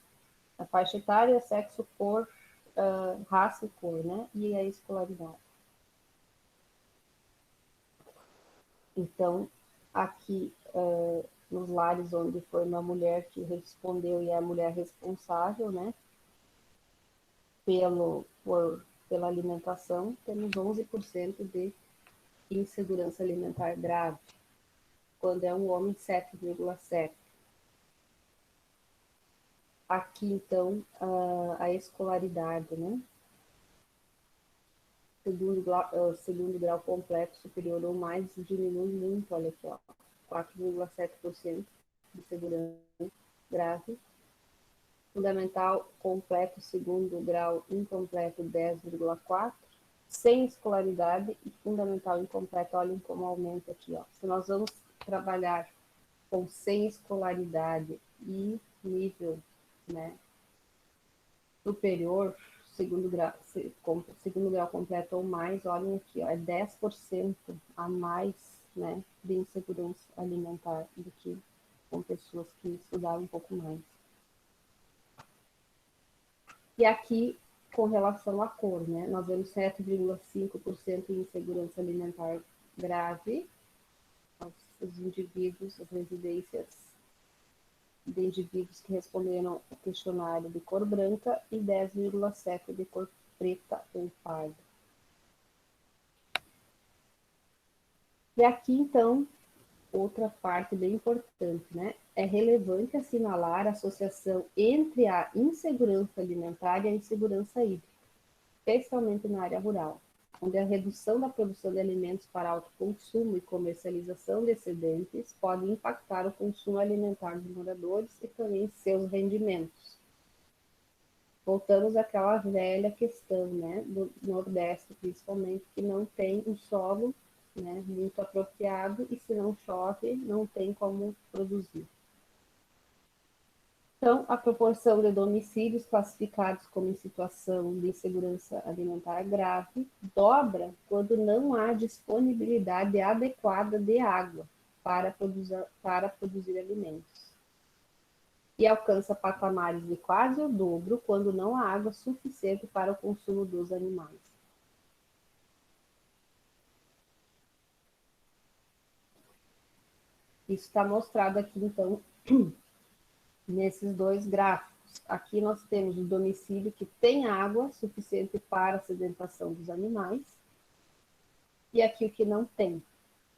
a faixa etária, sexo, cor, raça e cor, né? E a escolaridade. Então, aqui, nos lares onde foi uma mulher que respondeu e é a mulher responsável, né? Pela alimentação, temos 11% de insegurança alimentar grave, quando é um homem 7,7%. Aqui, então, a escolaridade, né? Segundo grau completo superior ou mais diminui muito, olha aqui, ó, 4,7% de segurança grave. Fundamental completo, segundo grau incompleto, 10,4%. Sem escolaridade e fundamental incompleto, olhem como aumenta aqui, ó. Se nós vamos trabalhar com sem escolaridade e nível, né, superior, segundo grau completo ou mais, olhem aqui, ó, é 10% a mais, né, de insegurança alimentar do que com pessoas que estudaram um pouco mais. E aqui, com relação à cor, né, nós vemos 7,5% de insegurança alimentar grave, os indivíduos, as residências de indivíduos que responderam ao questionário de cor branca e 10,7% de cor preta ou parda. E aqui, então, outra parte bem importante, né? É relevante assinalar a associação entre a insegurança alimentar e a insegurança hídrica, especialmente na área rural, onde a redução da produção de alimentos para autoconsumo e comercialização de excedentes pode impactar o consumo alimentar dos moradores e também seus rendimentos. Voltamos àquela velha questão, né, do Nordeste, principalmente, que não tem um solo né, muito apropriado, e se não chove, não tem como produzir. Então, a proporção de domicílios classificados como em situação de insegurança alimentar grave dobra quando não há disponibilidade adequada de água para produzir alimentos. E alcança patamares de quase o dobro quando não há água suficiente para o consumo dos animais. Isso está mostrado aqui, então, nesses dois gráficos. Aqui nós temos o domicílio que tem água suficiente para a sedentação dos animais, e aqui o que não tem.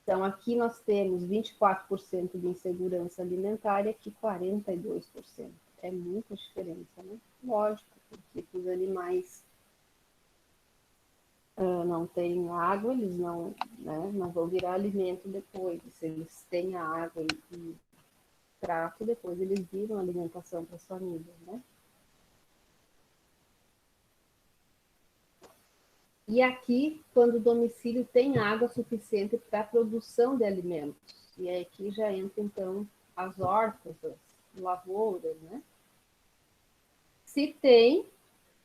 Então, aqui nós temos 24% de insegurança alimentar e aqui 42%. É muita diferença, né? Lógico, porque os animais não têm água, eles não, né, não vão virar alimento depois. Se eles têm a água e prato, depois eles viram alimentação para as famílias, né? E aqui, quando o domicílio tem água suficiente para a produção de alimentos. E aqui já entra, então, as hortas, as lavouras, né? Se tem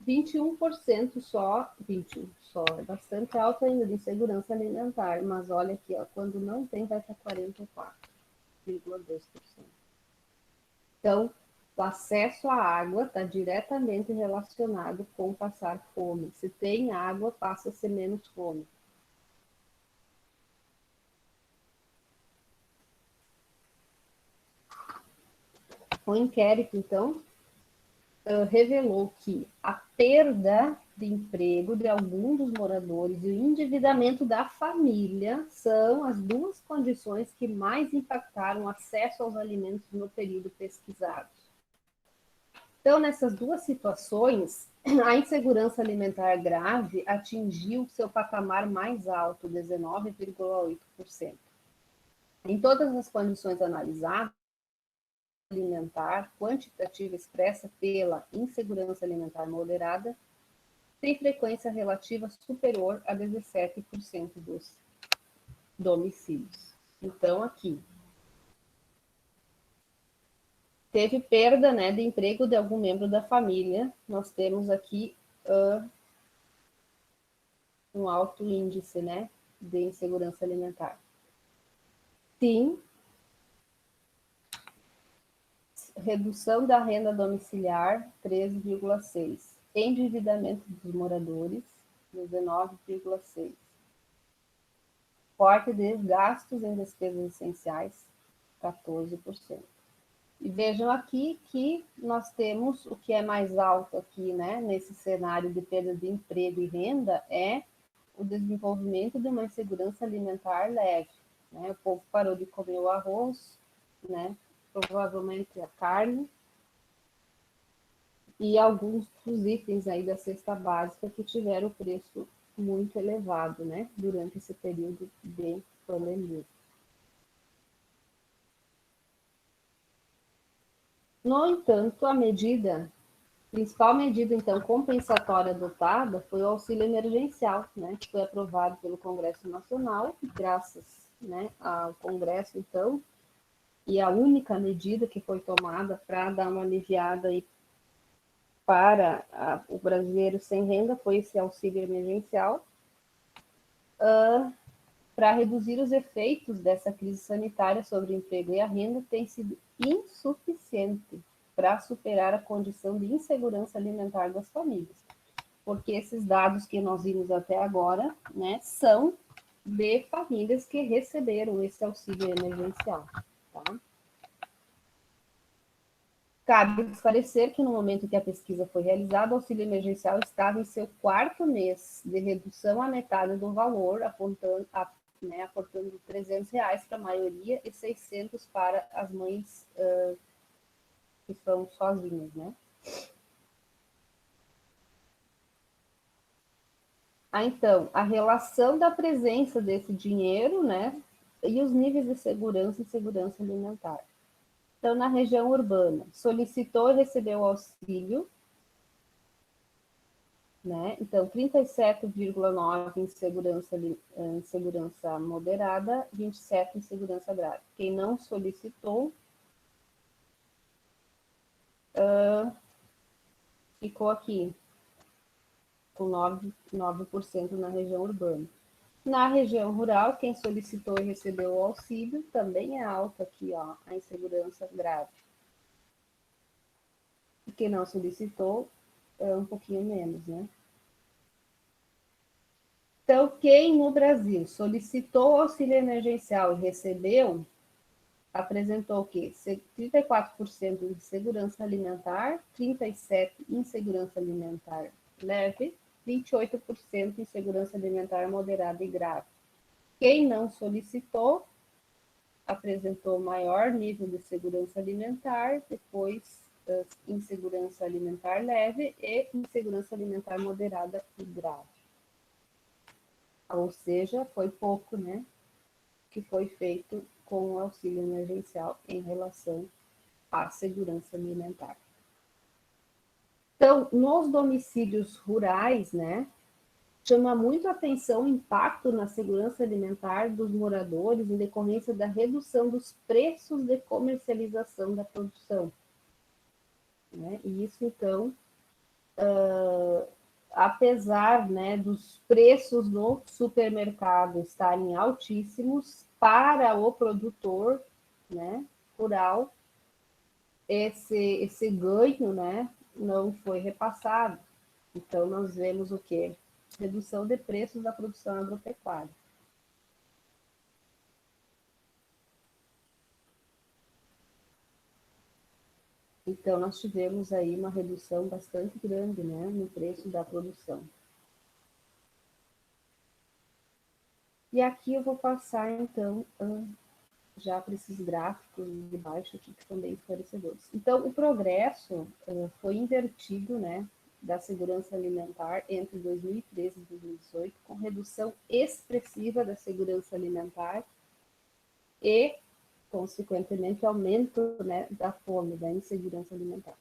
21% só, 21 só, é bastante alto ainda de insegurança alimentar, mas olha aqui, ó, quando não tem, vai para 44,2%. Então, o acesso à água está diretamente relacionado com passar fome. Se tem água, passa-se menos fome. O inquérito, então, revelou que a perda de emprego de alguns dos moradores e o endividamento da família são as duas condições que mais impactaram o acesso aos alimentos no período pesquisado. Então, nessas duas situações, a insegurança alimentar grave atingiu seu patamar mais alto, 19,8%. Em todas as condições analisadas, alimentar quantitativa expressa pela insegurança alimentar moderada tem frequência relativa superior a 17% dos domicílios. Então, aqui, teve perda, né, de emprego de algum membro da família. Nós temos aqui um alto índice, né, de insegurança alimentar. Sim, redução da renda domiciliar, 13,6%. Endividamento dos moradores, 19,6%. Corte de gastos em despesas essenciais, 14%. E vejam aqui que nós temos o que é mais alto aqui, né, nesse cenário de perda de emprego e renda, é o desenvolvimento de uma insegurança alimentar leve. Né? O povo parou de comer o arroz, né, provavelmente a carne, e alguns dos itens aí da cesta básica que tiveram o preço muito elevado, né, durante esse período de pandemia. No entanto, a principal medida, então, compensatória adotada foi o auxílio emergencial, né, que foi aprovado pelo Congresso Nacional, graças, né, ao Congresso, então, e a única medida que foi tomada para dar uma aliviada aí para o brasileiro sem renda foi esse auxílio emergencial, para reduzir os efeitos dessa crise sanitária sobre o emprego e a renda, tem sido insuficiente para superar a condição de insegurança alimentar das famílias. Porque esses dados que nós vimos até agora, né, são de famílias que receberam esse auxílio emergencial. Tá? Cabe esclarecer que no momento que a pesquisa foi realizada, o auxílio emergencial estava em seu 4º mês de redução à metade do valor, aportando R$300 para a maioria e 600 para as mães que são sozinhas, né? Então, a relação da presença desse dinheiro, né, e os níveis de segurança e segurança alimentar. Então, na região urbana, solicitou e recebeu auxílio, né? Então, 37,9 em segurança moderada, 27 em segurança grave. Quem não solicitou, ficou aqui, com 9% na região urbana. Na região rural, quem solicitou e recebeu o auxílio, também é alto aqui, ó, a insegurança grave. E quem não solicitou, é um pouquinho menos, né? Então, quem no Brasil solicitou auxílio emergencial e recebeu, apresentou o quê? 34% de segurança alimentar, 37% em segurança alimentar leve, 28% em segurança alimentar moderada e grave. Quem não solicitou, apresentou maior nível de segurança alimentar, depois insegurança alimentar leve e insegurança alimentar moderada e grave. Ou seja, foi pouco, né, que foi feito com o auxílio emergencial em relação à segurança alimentar. Então, nos domicílios rurais, né, chama muito a atenção o impacto na segurança alimentar dos moradores em decorrência da redução dos preços de comercialização da produção, né? E isso, então, apesar, né, dos preços no supermercado estarem altíssimos, para o produtor, né, rural, esse ganho, né, não foi repassado. Então, nós vemos o quê? Redução de preços da produção agropecuária. Então, nós tivemos aí uma redução bastante grande, né, no preço da produção. E aqui eu vou passar, então, já para esses gráficos de baixo aqui, que são bem esclarecedores. Então, o progresso foi invertido, né, da segurança alimentar entre 2013 e 2018, com redução expressiva da segurança alimentar e, consequentemente, aumento, né, da fome, da insegurança alimentar.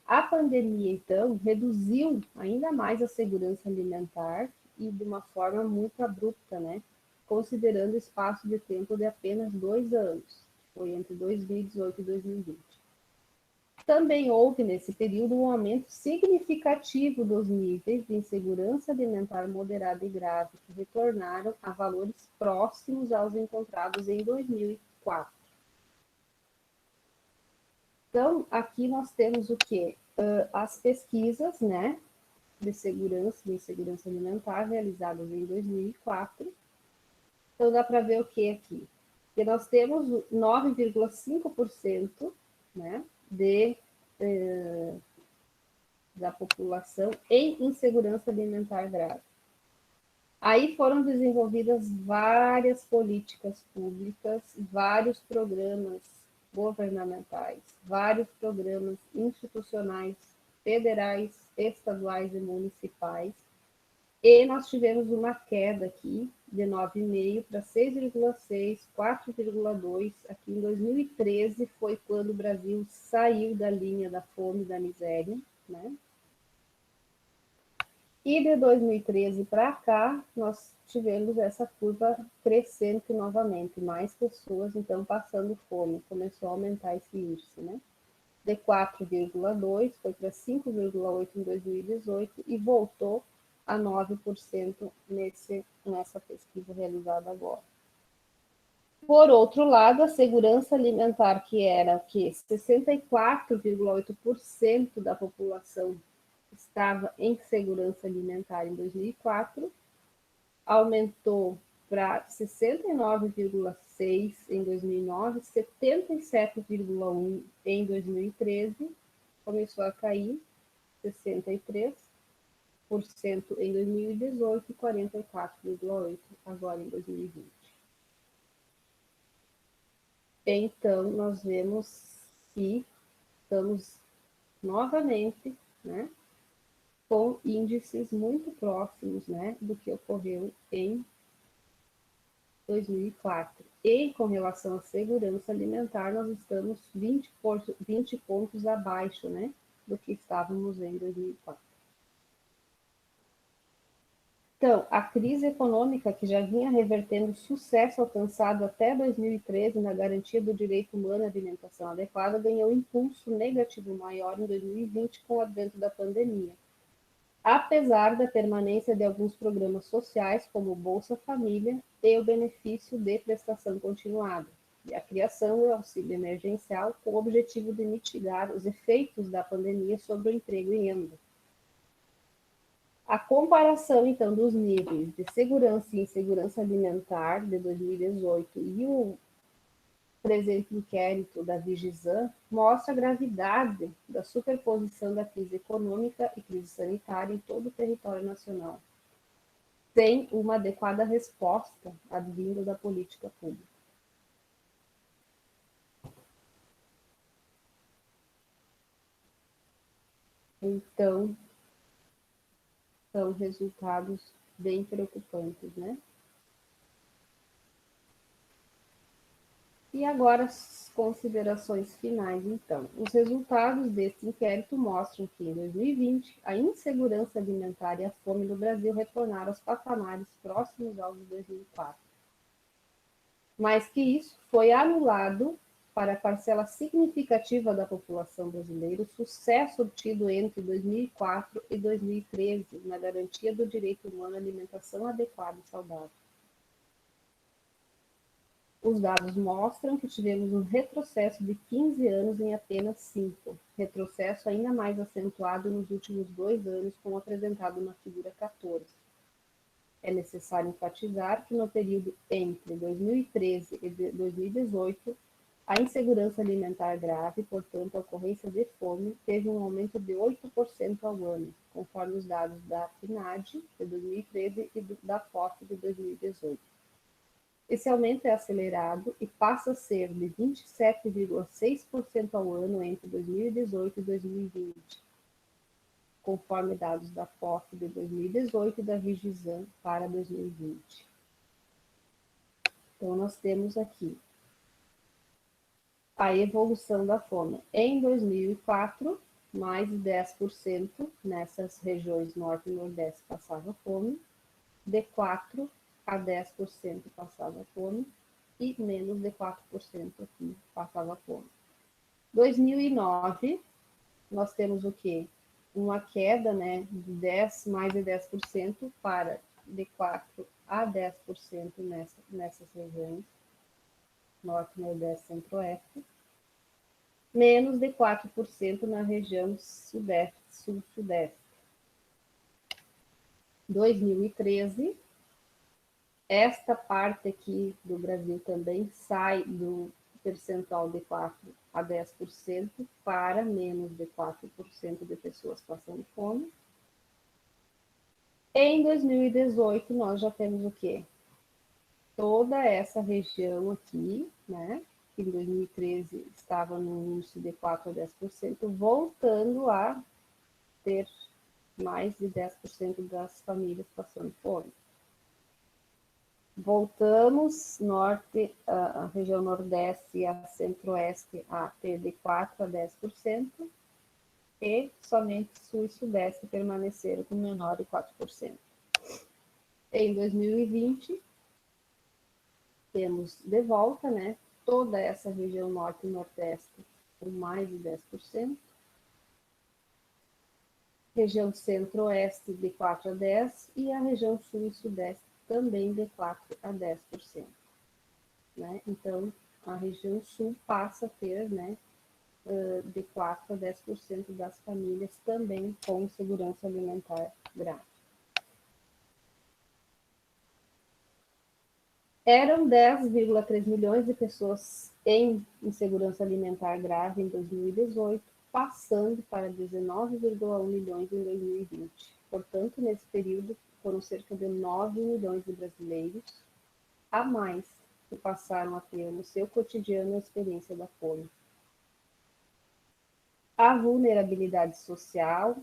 A pandemia, então, reduziu ainda mais a segurança alimentar e de uma forma muito abrupta, né, considerando o espaço de tempo de apenas 2 anos, foi entre 2018 e 2020. Também houve, nesse período, um aumento significativo dos níveis de insegurança alimentar moderada e grave, que retornaram a valores próximos aos encontrados em 2004. Então, aqui nós temos o quê? As pesquisas, né, de insegurança alimentar, realizadas em 2004. Então, dá para ver o que aqui? Que nós temos 9,5%, né, da população em insegurança alimentar grave. Aí foram desenvolvidas várias políticas públicas, vários programas governamentais, vários programas institucionais, federais, estaduais e municipais, e nós tivemos uma queda aqui de 9,5 para 6,6, 4,2. Aqui em 2013 foi quando o Brasil saiu da linha da fome e da miséria, né? E de 2013 para cá, nós tivemos essa curva crescente novamente, mais pessoas, então, passando fome, começou a aumentar esse índice, né? De 4,2 foi para 5,8 em 2018 e voltou a 9% nessa pesquisa realizada agora. Por outro lado, a segurança alimentar, que era o quê? 64,8% da população estava em segurança alimentar em 2004, aumentou para 69,6% em 2009, 77,1% em 2013, começou a cair, 63% em 2018 e 44,8% agora em 2020. Então, nós vemos que estamos novamente, né, com índices muito próximos, né, do que ocorreu em 2004. E com relação à segurança alimentar, nós estamos 20 pontos abaixo, né, do que estávamos em 2004. Então, a crise econômica, que já vinha revertendo o sucesso alcançado até 2013 na garantia do direito humano à alimentação adequada, ganhou impulso negativo maior em 2020 com o advento da pandemia. Apesar da permanência de alguns programas sociais, como o Bolsa Família e o benefício de prestação continuada, e a criação do auxílio emergencial com o objetivo de mitigar os efeitos da pandemia sobre o emprego e renda. A comparação, então, dos níveis de segurança e insegurança alimentar de 2018 e o presente inquérito da Vigisan mostra a gravidade da superposição da crise econômica e crise sanitária em todo o território nacional, sem uma adequada resposta advinda da política pública. Então, são resultados bem preocupantes, né? E agora as considerações finais, então. Os resultados deste inquérito mostram que, em 2020, a insegurança alimentar e a fome no Brasil retornaram aos patamares próximos aos de 2004. Mas que isso foi anulado para a parcela significativa da população brasileira, o sucesso obtido entre 2004 e 2013 na garantia do direito humano à alimentação adequada e saudável. Os dados mostram que tivemos um retrocesso de 15 anos em apenas 5, retrocesso ainda mais acentuado nos últimos 2 anos, como apresentado na figura 14. É necessário enfatizar que no período entre 2013 e 2018, a insegurança alimentar grave, portanto, a ocorrência de fome, teve um aumento de 8% ao ano, conforme os dados da PNAD de 2013 e da FOF de 2018. Esse aumento é acelerado e passa a ser de 27,6% ao ano entre 2018 e 2020, conforme dados da FOF de 2018 e da Vigisan para 2020. Então, nós temos aqui a evolução da fome. Em 2004, mais de 10% nessas regiões norte e nordeste passava fome, de 4 a 10% passava fome e menos de 4% aqui passava fome. 2009, nós temos o quê? Uma queda, né, de mais de 10% para de 4 a 10% nessas regiões, norte, nordeste, centro-oeste, menos de 4% na região sudeste, sul-sudeste. 2013, esta parte aqui do Brasil também sai do percentual de 4 a 10% para menos de 4% de pessoas passando fome. Em 2018, nós já temos o quê? Toda essa região aqui, né, que em 2013 estava no índice de 4 a 10%, voltando a ter mais de 10% das famílias passando fome. Voltamos, norte, a região nordeste e a centro-oeste a ter de 4 a 10%, e somente sul e sudeste permaneceram com menor de 4%. Em 2020, temos de volta, né, toda essa região norte e nordeste com mais de 10%, região centro-oeste de 4 a 10% e a região sul e sudeste também de 4 a 10%. Né? Então, a região sul passa a ter, né, de 4 a 10% das famílias também com insegurança alimentar grave. Eram 10,3 milhões de pessoas em insegurança alimentar grave em 2018, passando para 19,1 milhões em 2020. Portanto, nesse período, foram cerca de 9 milhões de brasileiros a mais que passaram a ter no seu cotidiano a experiência da fome. A vulnerabilidade social,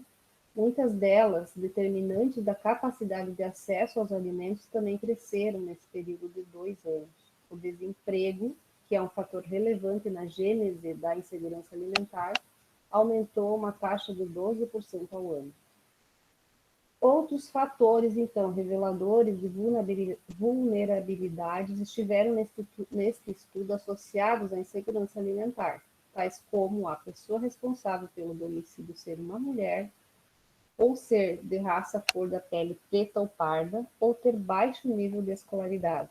muitas delas determinantes da capacidade de acesso aos alimentos, também cresceram nesse período de 2 anos. O desemprego, que é um fator relevante na gênese da insegurança alimentar, aumentou uma taxa de 12% ao ano. Outros fatores, então, reveladores de vulnerabilidades estiveram neste estudo associados à insegurança alimentar, tais como a pessoa responsável pelo domicílio ser uma mulher, ou ser de raça cor da pele preta ou parda, ou ter baixo nível de escolaridade.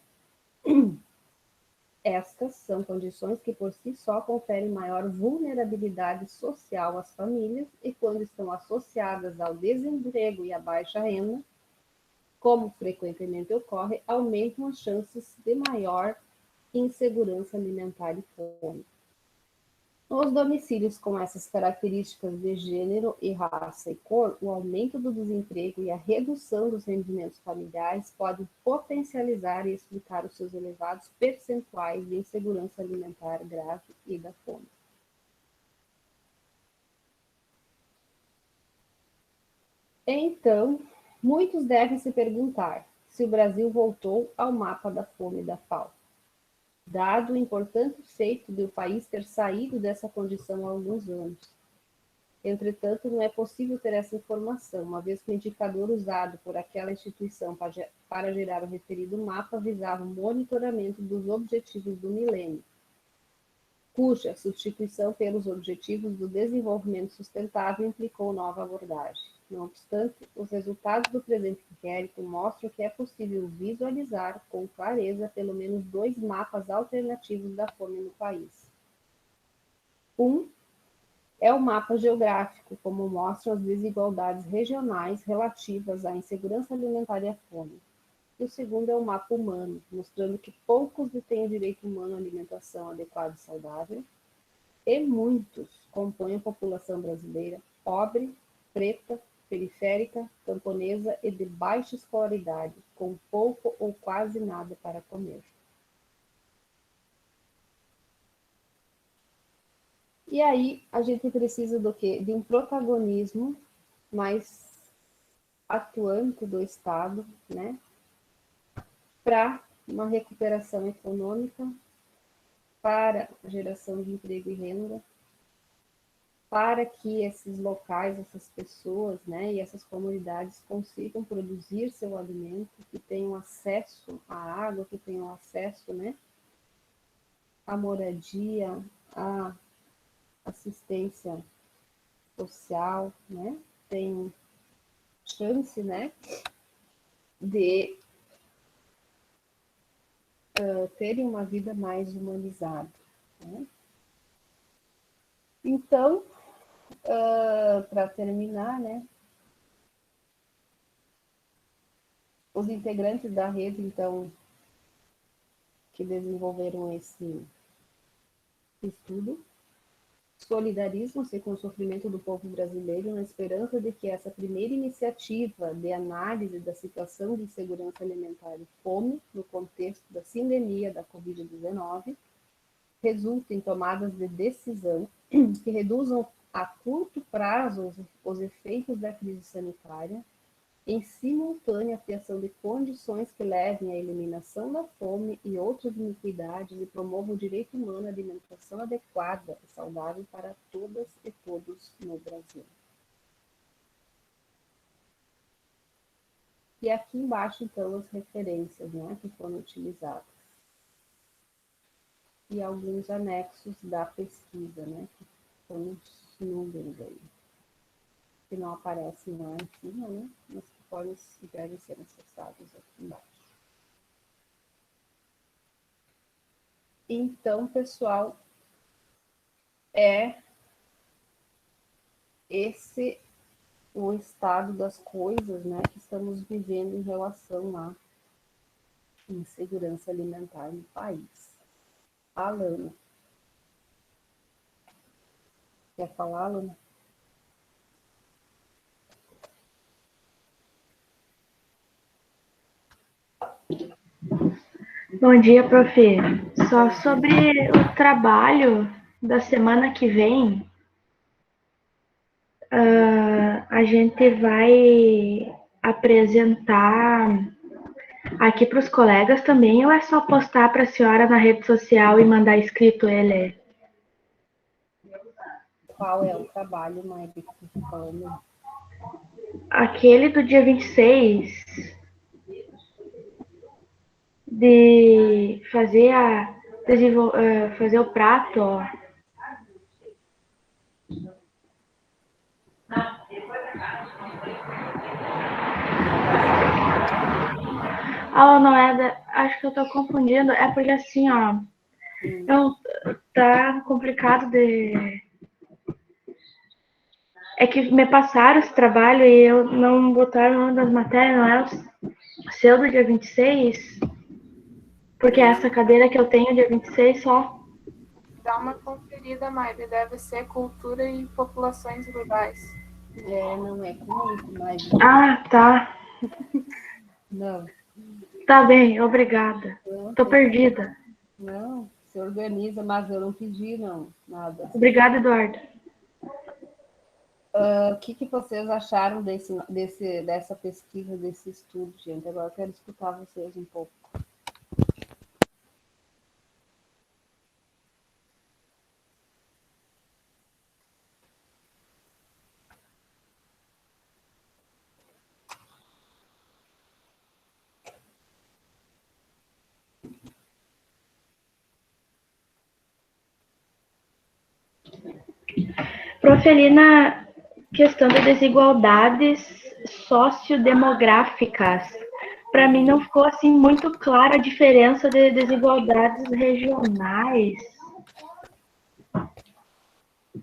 Estas são condições que por si só conferem maior vulnerabilidade social às famílias e, quando estão associadas ao desemprego e à baixa renda, como frequentemente ocorre, aumentam as chances de maior insegurança alimentar e fome. Nos domicílios com essas características de gênero e raça e cor, o aumento do desemprego e a redução dos rendimentos familiares podem potencializar e explicar os seus elevados percentuais de insegurança alimentar grave e da fome. Então, muitos devem se perguntar se o Brasil voltou ao mapa da fome e da FAO, dado o importante feito de o país ter saído dessa condição há alguns anos. Entretanto, não é possível ter essa informação, uma vez que o indicador usado por aquela instituição para gerar o referido mapa visava o monitoramento dos objetivos do milênio, cuja substituição pelos objetivos do desenvolvimento sustentável implicou nova abordagem. Não obstante, os resultados do presente inquérito mostram que é possível visualizar com clareza pelo menos 2 mapas alternativos da fome no país. Um é o mapa geográfico, como mostram as desigualdades regionais relativas à insegurança alimentar e à fome. E o segundo é o mapa humano, mostrando que poucos detêm o direito humano à alimentação adequada e saudável, e muitos compõem a população brasileira pobre, preta, periférica, camponesa e de baixa escolaridade, com pouco ou quase nada para comer. E aí a gente precisa do quê? De um protagonismo mais atuante do Estado, né? Para uma recuperação econômica, para a geração de emprego e renda, para que esses locais, essas pessoas, né, e essas comunidades consigam produzir seu alimento, que tenham acesso à água, que tenham acesso, né, à moradia, à assistência social, né, tenham chance, né, de terem uma vida mais humanizada, né? Então, para terminar, né, os integrantes da rede, então, que desenvolveram esse estudo, solidarizam-se com o sofrimento do povo brasileiro na esperança de que essa primeira iniciativa de análise da situação de insegurança alimentar e fome no contexto da sindemia da Covid-19 resulte em tomadas de decisão que reduzam a curto prazo os efeitos da crise sanitária, em simultânea criação de condições que levem à eliminação da fome e outras iniquidades e promovam o direito humano à alimentação adequada e saudável para todas e todos no Brasil. E aqui embaixo, então, as referências, né, que foram utilizadas. E alguns anexos da pesquisa, né, que são os números aí, que não aparecem lá em cima, né, mas que devem ser acessados aqui embaixo. Então, pessoal, é esse o estado das coisas, né, que estamos vivendo em relação à insegurança alimentar no país. Alana. Quer falar, Alana? Bom dia, prof. Só sobre o trabalho da semana que vem, a gente vai apresentar aqui para os colegas também, ou é só postar para a senhora na rede social e mandar escrito ele? Qual é o trabalho, Maia, que você está falando? aquele do dia 26, de fazer fazer o prato, ó. Ah, não é acho que eu tô confundindo, é porque assim, ó, tá complicado de... É que me passaram esse trabalho e eu não botaram o nome das matérias, não é o seu do dia 26? Porque essa cadeira que eu tenho dia 26 só. Dá uma conferida, Maile. Deve ser cultura e populações rurais. Não é comigo, mas Ah, tá. não. Tá bem, obrigada. Não, Tô perdida. não, se organiza, mas eu não pedi, não, nada. Obrigada, Eduardo. O que vocês acharam dessa pesquisa, desse estudo, gente? Agora eu quero escutar vocês um pouco. Prof, ali na questão das desigualdades sociodemográficas, para mim não ficou assim muito clara a diferença de desigualdades regionais.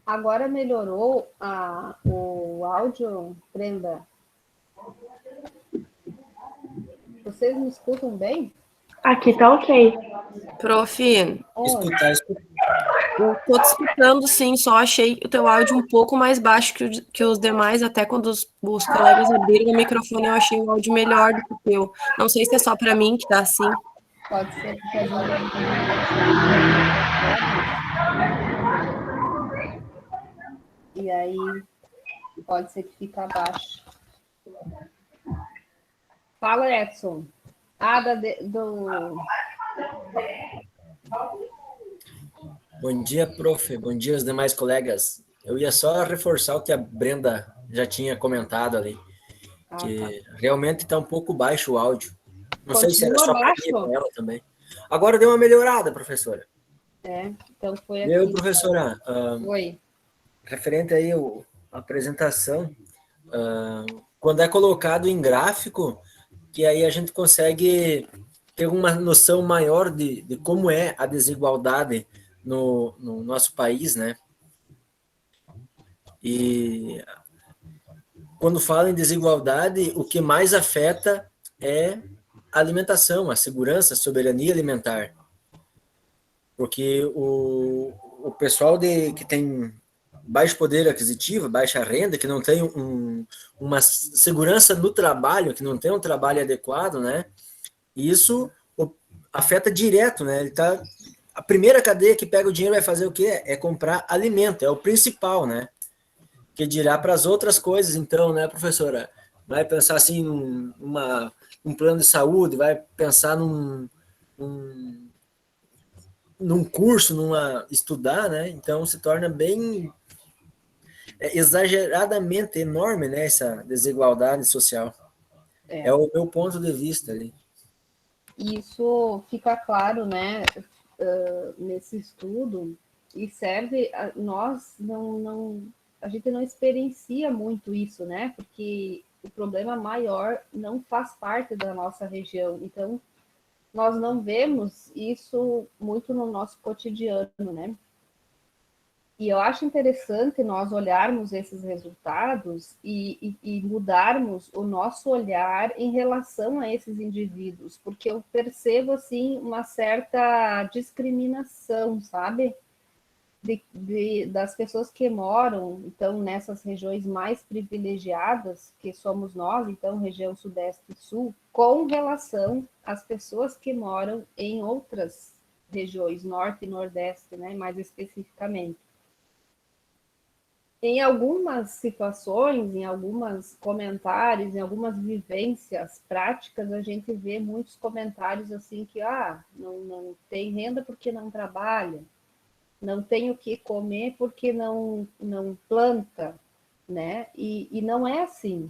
Agora melhorou o áudio, Brenda? Vocês me escutam bem? Aqui tá ok. Prof, Escutar. eu tô te escutando sim, só achei o teu áudio um pouco mais baixo que os demais, até quando os colegas abriram o microfone eu achei o áudio melhor do que o teu. Não sei se é só para mim que tá assim. Pode ser porque a gente e aí pode ser que fique abaixo. Fala, Edson. Bom dia, prof. Bom dia aos demais colegas. Eu ia só reforçar o que a Brenda já tinha comentado ali, que realmente está um pouco baixo o áudio. Não sei se era só para mim ou para ela também. Agora deu uma melhorada, professora. Então foi aqui. Eu, professora, Oi. referente aí à apresentação, quando é colocado em gráfico, que aí a gente consegue ter uma noção maior de como é a desigualdade no nosso país, né? E quando fala em desigualdade, o que mais afeta é a alimentação, a segurança, a soberania alimentar. Porque o pessoal que tem baixo poder aquisitivo, baixa renda, que não tem uma segurança no trabalho, que não tem um trabalho adequado, né? Isso afeta direto, né? A primeira cadeia que pega o dinheiro vai fazer o quê? É comprar alimento, é o principal, né? Que dirá para as outras coisas, então, né, professora? Vai pensar assim um plano de saúde, vai pensar num curso, estudar, né? Então se torna bem exageradamente enorme, né, essa desigualdade social. É o meu ponto de vista ali. Isso fica claro, né, nesse estudo, e serve nós a gente não experiencia muito isso, né? Porque o problema maior não faz parte da nossa região. Então, nós não vemos isso muito no nosso cotidiano, né? E eu acho interessante nós olharmos esses resultados e mudarmos o nosso olhar em relação a esses indivíduos, porque eu percebo, assim, uma certa discriminação, sabe? Das pessoas que moram, então, nessas regiões mais privilegiadas, que somos nós, então, região Sudeste e Sul, com relação às pessoas que moram em outras regiões, Norte e Nordeste, né, mais especificamente. Em algumas situações, em alguns comentários, em algumas vivências práticas, a gente vê muitos comentários assim que não tem renda porque não trabalha, não tem o que comer porque não planta, né? E não é assim.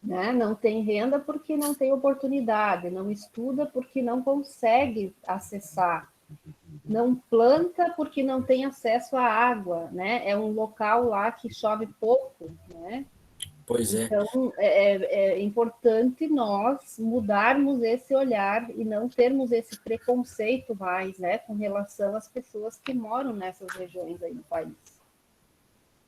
né? Não tem renda porque não tem oportunidade, não estuda porque não consegue acessar, não planta porque não tem acesso à água, né? É um local lá que chove pouco, né? Pois é. Então, é importante nós mudarmos esse olhar e não termos esse preconceito mais, né, com relação às pessoas que moram nessas regiões aí do país.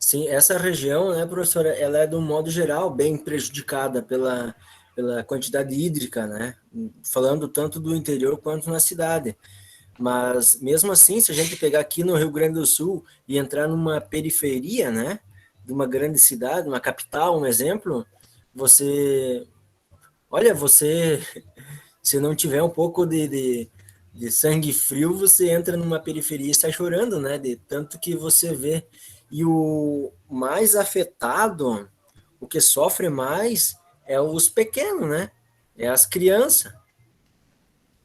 Sim, essa região, né, professora, ela é, de um modo geral, bem prejudicada pela quantidade hídrica, né? Falando tanto do interior quanto na cidade. Mas, mesmo assim, se a gente pegar aqui no Rio Grande do Sul e entrar numa periferia, né, de uma grande cidade, uma capital, um exemplo, você... Olha, você, se não tiver um pouco de sangue frio, você entra numa periferia e sai chorando, né? De tanto que você vê. E o mais afetado, o que sofre mais, é os pequenos, né? É as crianças.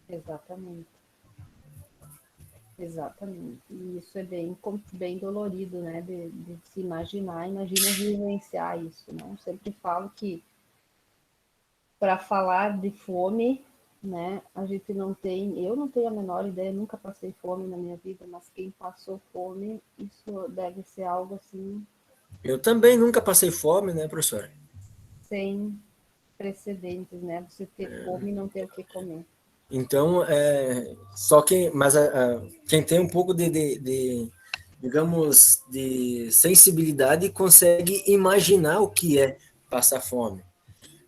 Exatamente. Exatamente. E isso é bem dolorido, né, de se imaginar, imagina vivenciar isso, né? Eu sempre falo que para falar de fome, né, a gente não tem, eu não tenho a menor ideia, nunca passei fome na minha vida, mas quem passou fome, isso deve ser algo assim Eu também nunca passei fome, né, professor? sem precedentes, né? Você ter fome e não ter o que comer. Então, só quem, mas quem tem um pouco digamos, de sensibilidade consegue imaginar o que é passar fome.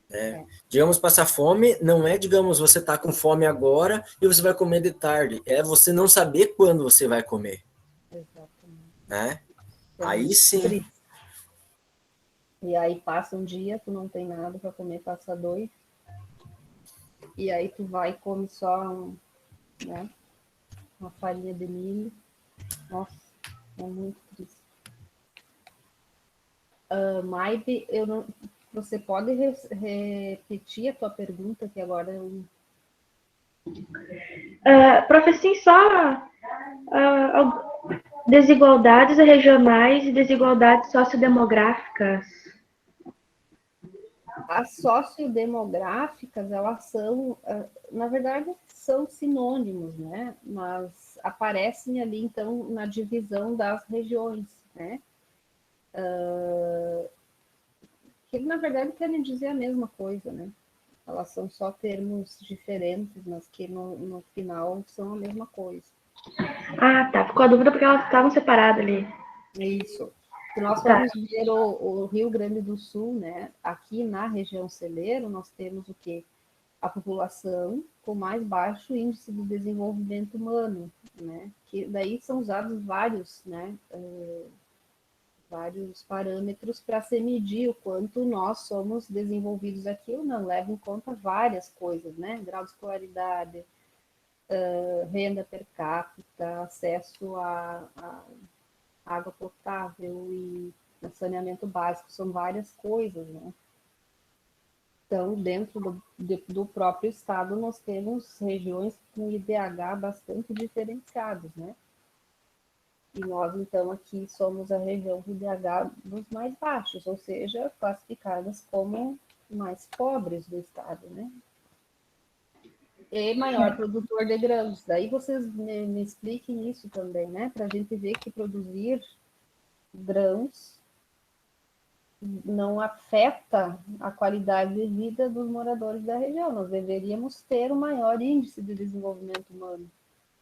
Né? É, Digamos, passar fome não é, digamos, você está com fome agora e você vai comer de tarde. É você não saber quando você vai comer, exatamente. né? É Aí muito sim, triste. E aí passa um dia, tu não tem nada para comer, passa dois, e aí tu vai e come só né, uma farinha de milho. Nossa, é muito triste. Maide, eu não, você pode repetir a tua pergunta, que agora eu... Professor, só desigualdades regionais e desigualdades sociodemográficas. As sociodemográficas, elas são, na verdade, são sinônimos, né? Mas aparecem ali, então, na divisão das regiões, né? Que, na verdade, querem dizer a mesma coisa, né? Elas são só termos diferentes, mas que no final são a mesma coisa. Ah, tá. Ficou a dúvida porque elas estavam separadas ali. Isso. Se nós Tá. formos ver o Rio Grande do Sul, né? Aqui na região celeiro, nós temos o quê? A população com mais baixo índice de desenvolvimento humano, né? Que daí são usados vários, né? Vários parâmetros para se medir o quanto nós somos desenvolvidos aqui ou não. Leva em conta várias coisas, né? Grau de escolaridade, renda per capita, acesso a água potável e saneamento básico, são várias coisas, né? Então, dentro do próprio estado, nós temos regiões com IDH bastante diferenciados, né? E nós, então, aqui somos a região com IDH dos mais baixos, ou seja, classificadas como mais pobres do estado, né? E maior produtor de grãos. Daí vocês me expliquem isso também, né? Para a gente ver que produzir grãos não afeta a qualidade de vida dos moradores da região. Nós deveríamos ter um maior índice de desenvolvimento humano,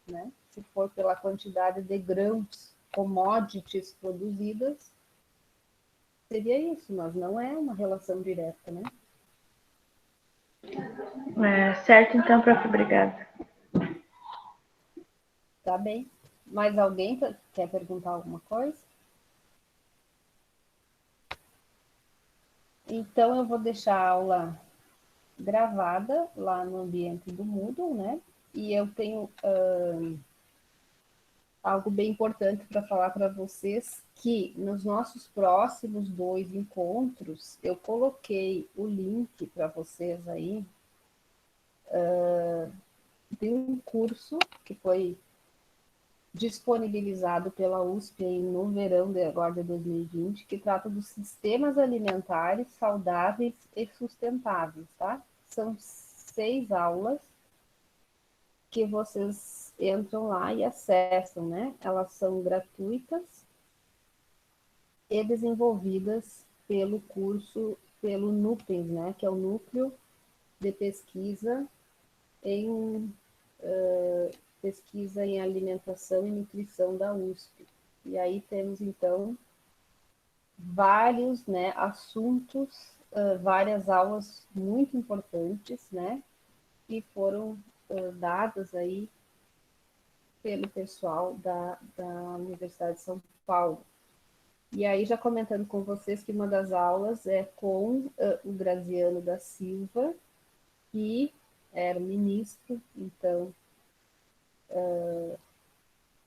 né? Se for pela quantidade de grãos, commodities produzidas, seria isso, mas não é uma relação direta, né? Certo, então, prof. Obrigada. Tá bem. Mais alguém quer perguntar alguma coisa? Então, eu vou deixar a aula gravada lá no ambiente do Moodle, né? E eu tenho algo bem importante para falar para vocês, que nos nossos próximos 2 encontros, eu coloquei o link para vocês aí, de um curso que foi disponibilizado pela USP aí no verão de agora de 2020, que trata dos sistemas alimentares saudáveis e sustentáveis, tá? São 6 aulas que vocês entram lá e acessam, né? Elas são gratuitas e desenvolvidas pelo curso, pelo NUPENS, né? Que é o Núcleo de Pesquisa em Pesquisa em Alimentação e Nutrição da USP. E aí temos, então, vários, né, assuntos, várias aulas muito importantes, né, que foram dadas aí pelo pessoal da Universidade de São Paulo. E aí, já comentando com vocês que uma das aulas é com o Graziano da Silva, que era ministro, então,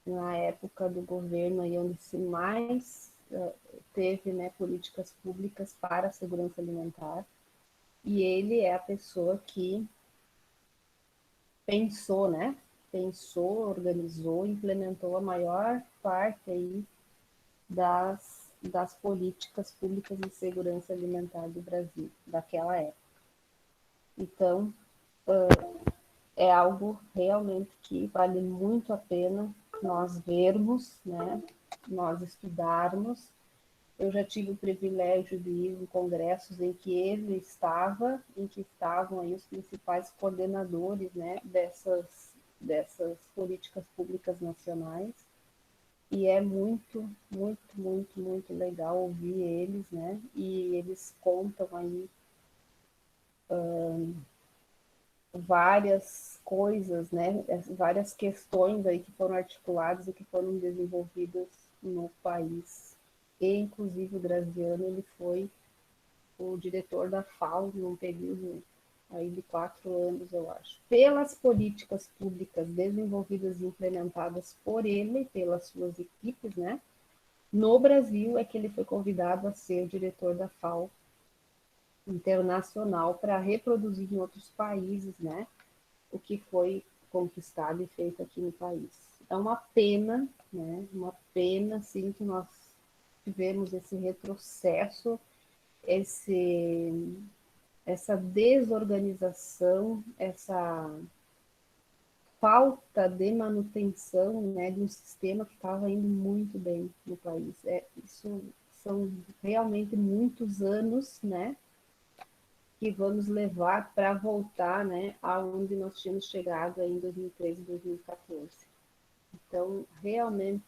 na época do governo, aí onde se mais teve, né, políticas públicas para a segurança alimentar. E ele é a pessoa que pensou, né? Pensou, organizou, implementou a maior parte aí das políticas públicas de segurança alimentar do Brasil, daquela época. Então, é algo realmente que vale muito a pena nós vermos, né? Nós estudarmos. Eu já tive o privilégio de ir em congressos em que ele estava, em que estavam aí os principais coordenadores, né, dessas políticas públicas nacionais. E é muito, muito, muito, muito legal ouvir eles, né? E eles contam aí várias coisas, né? Várias questões aí que foram articuladas e que foram desenvolvidas no país. E, inclusive, o Graziano, ele foi o diretor da FAO num período aí de 4 anos, eu acho. Pelas políticas públicas desenvolvidas e implementadas por ele, pelas suas equipes, né? No Brasil é que ele foi convidado a ser o diretor da FAO internacional para reproduzir em outros países, né? O que foi conquistado e feito aqui no país. É uma pena, né? Uma pena, sim, que nós tivemos esse retrocesso, essa desorganização, essa falta de manutenção, né, de um sistema que estava indo muito bem no país. Isso são realmente muitos anos, né, que vamos levar para voltar, né, aonde nós tínhamos chegado aí em 2013 e 2014. Então, realmente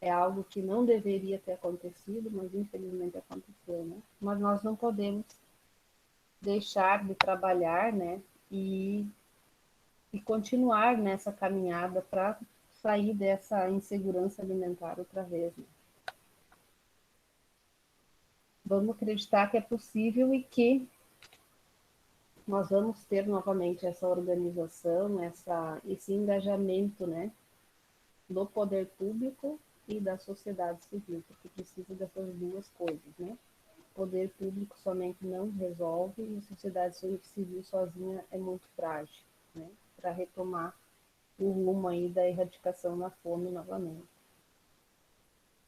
é algo que não deveria ter acontecido, mas infelizmente aconteceu, né? Mas nós não podemos deixar de trabalhar, né, e continuar nessa caminhada para sair dessa insegurança alimentar outra vez. Né? Vamos acreditar que é possível e que nós vamos ter novamente essa organização, esse engajamento, né, do poder público e da sociedade civil, porque precisa dessas duas coisas, né? O poder público somente não resolve e a sociedade civil sozinha é muito frágil, né? Para retomar o rumo aí da erradicação da fome novamente.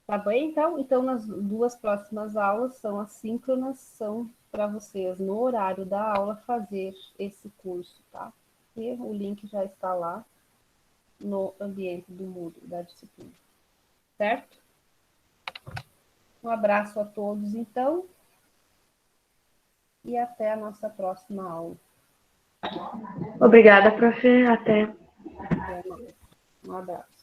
Tá bem, então? Então, nas 2 próximas aulas são assíncronas, são para vocês, no horário da aula, fazer esse curso, tá? E o link já está lá no ambiente do Moodle, da disciplina. Certo? Um abraço a todos, então, e até a nossa próxima aula. Obrigada, prof. Até. Até mais. Um abraço.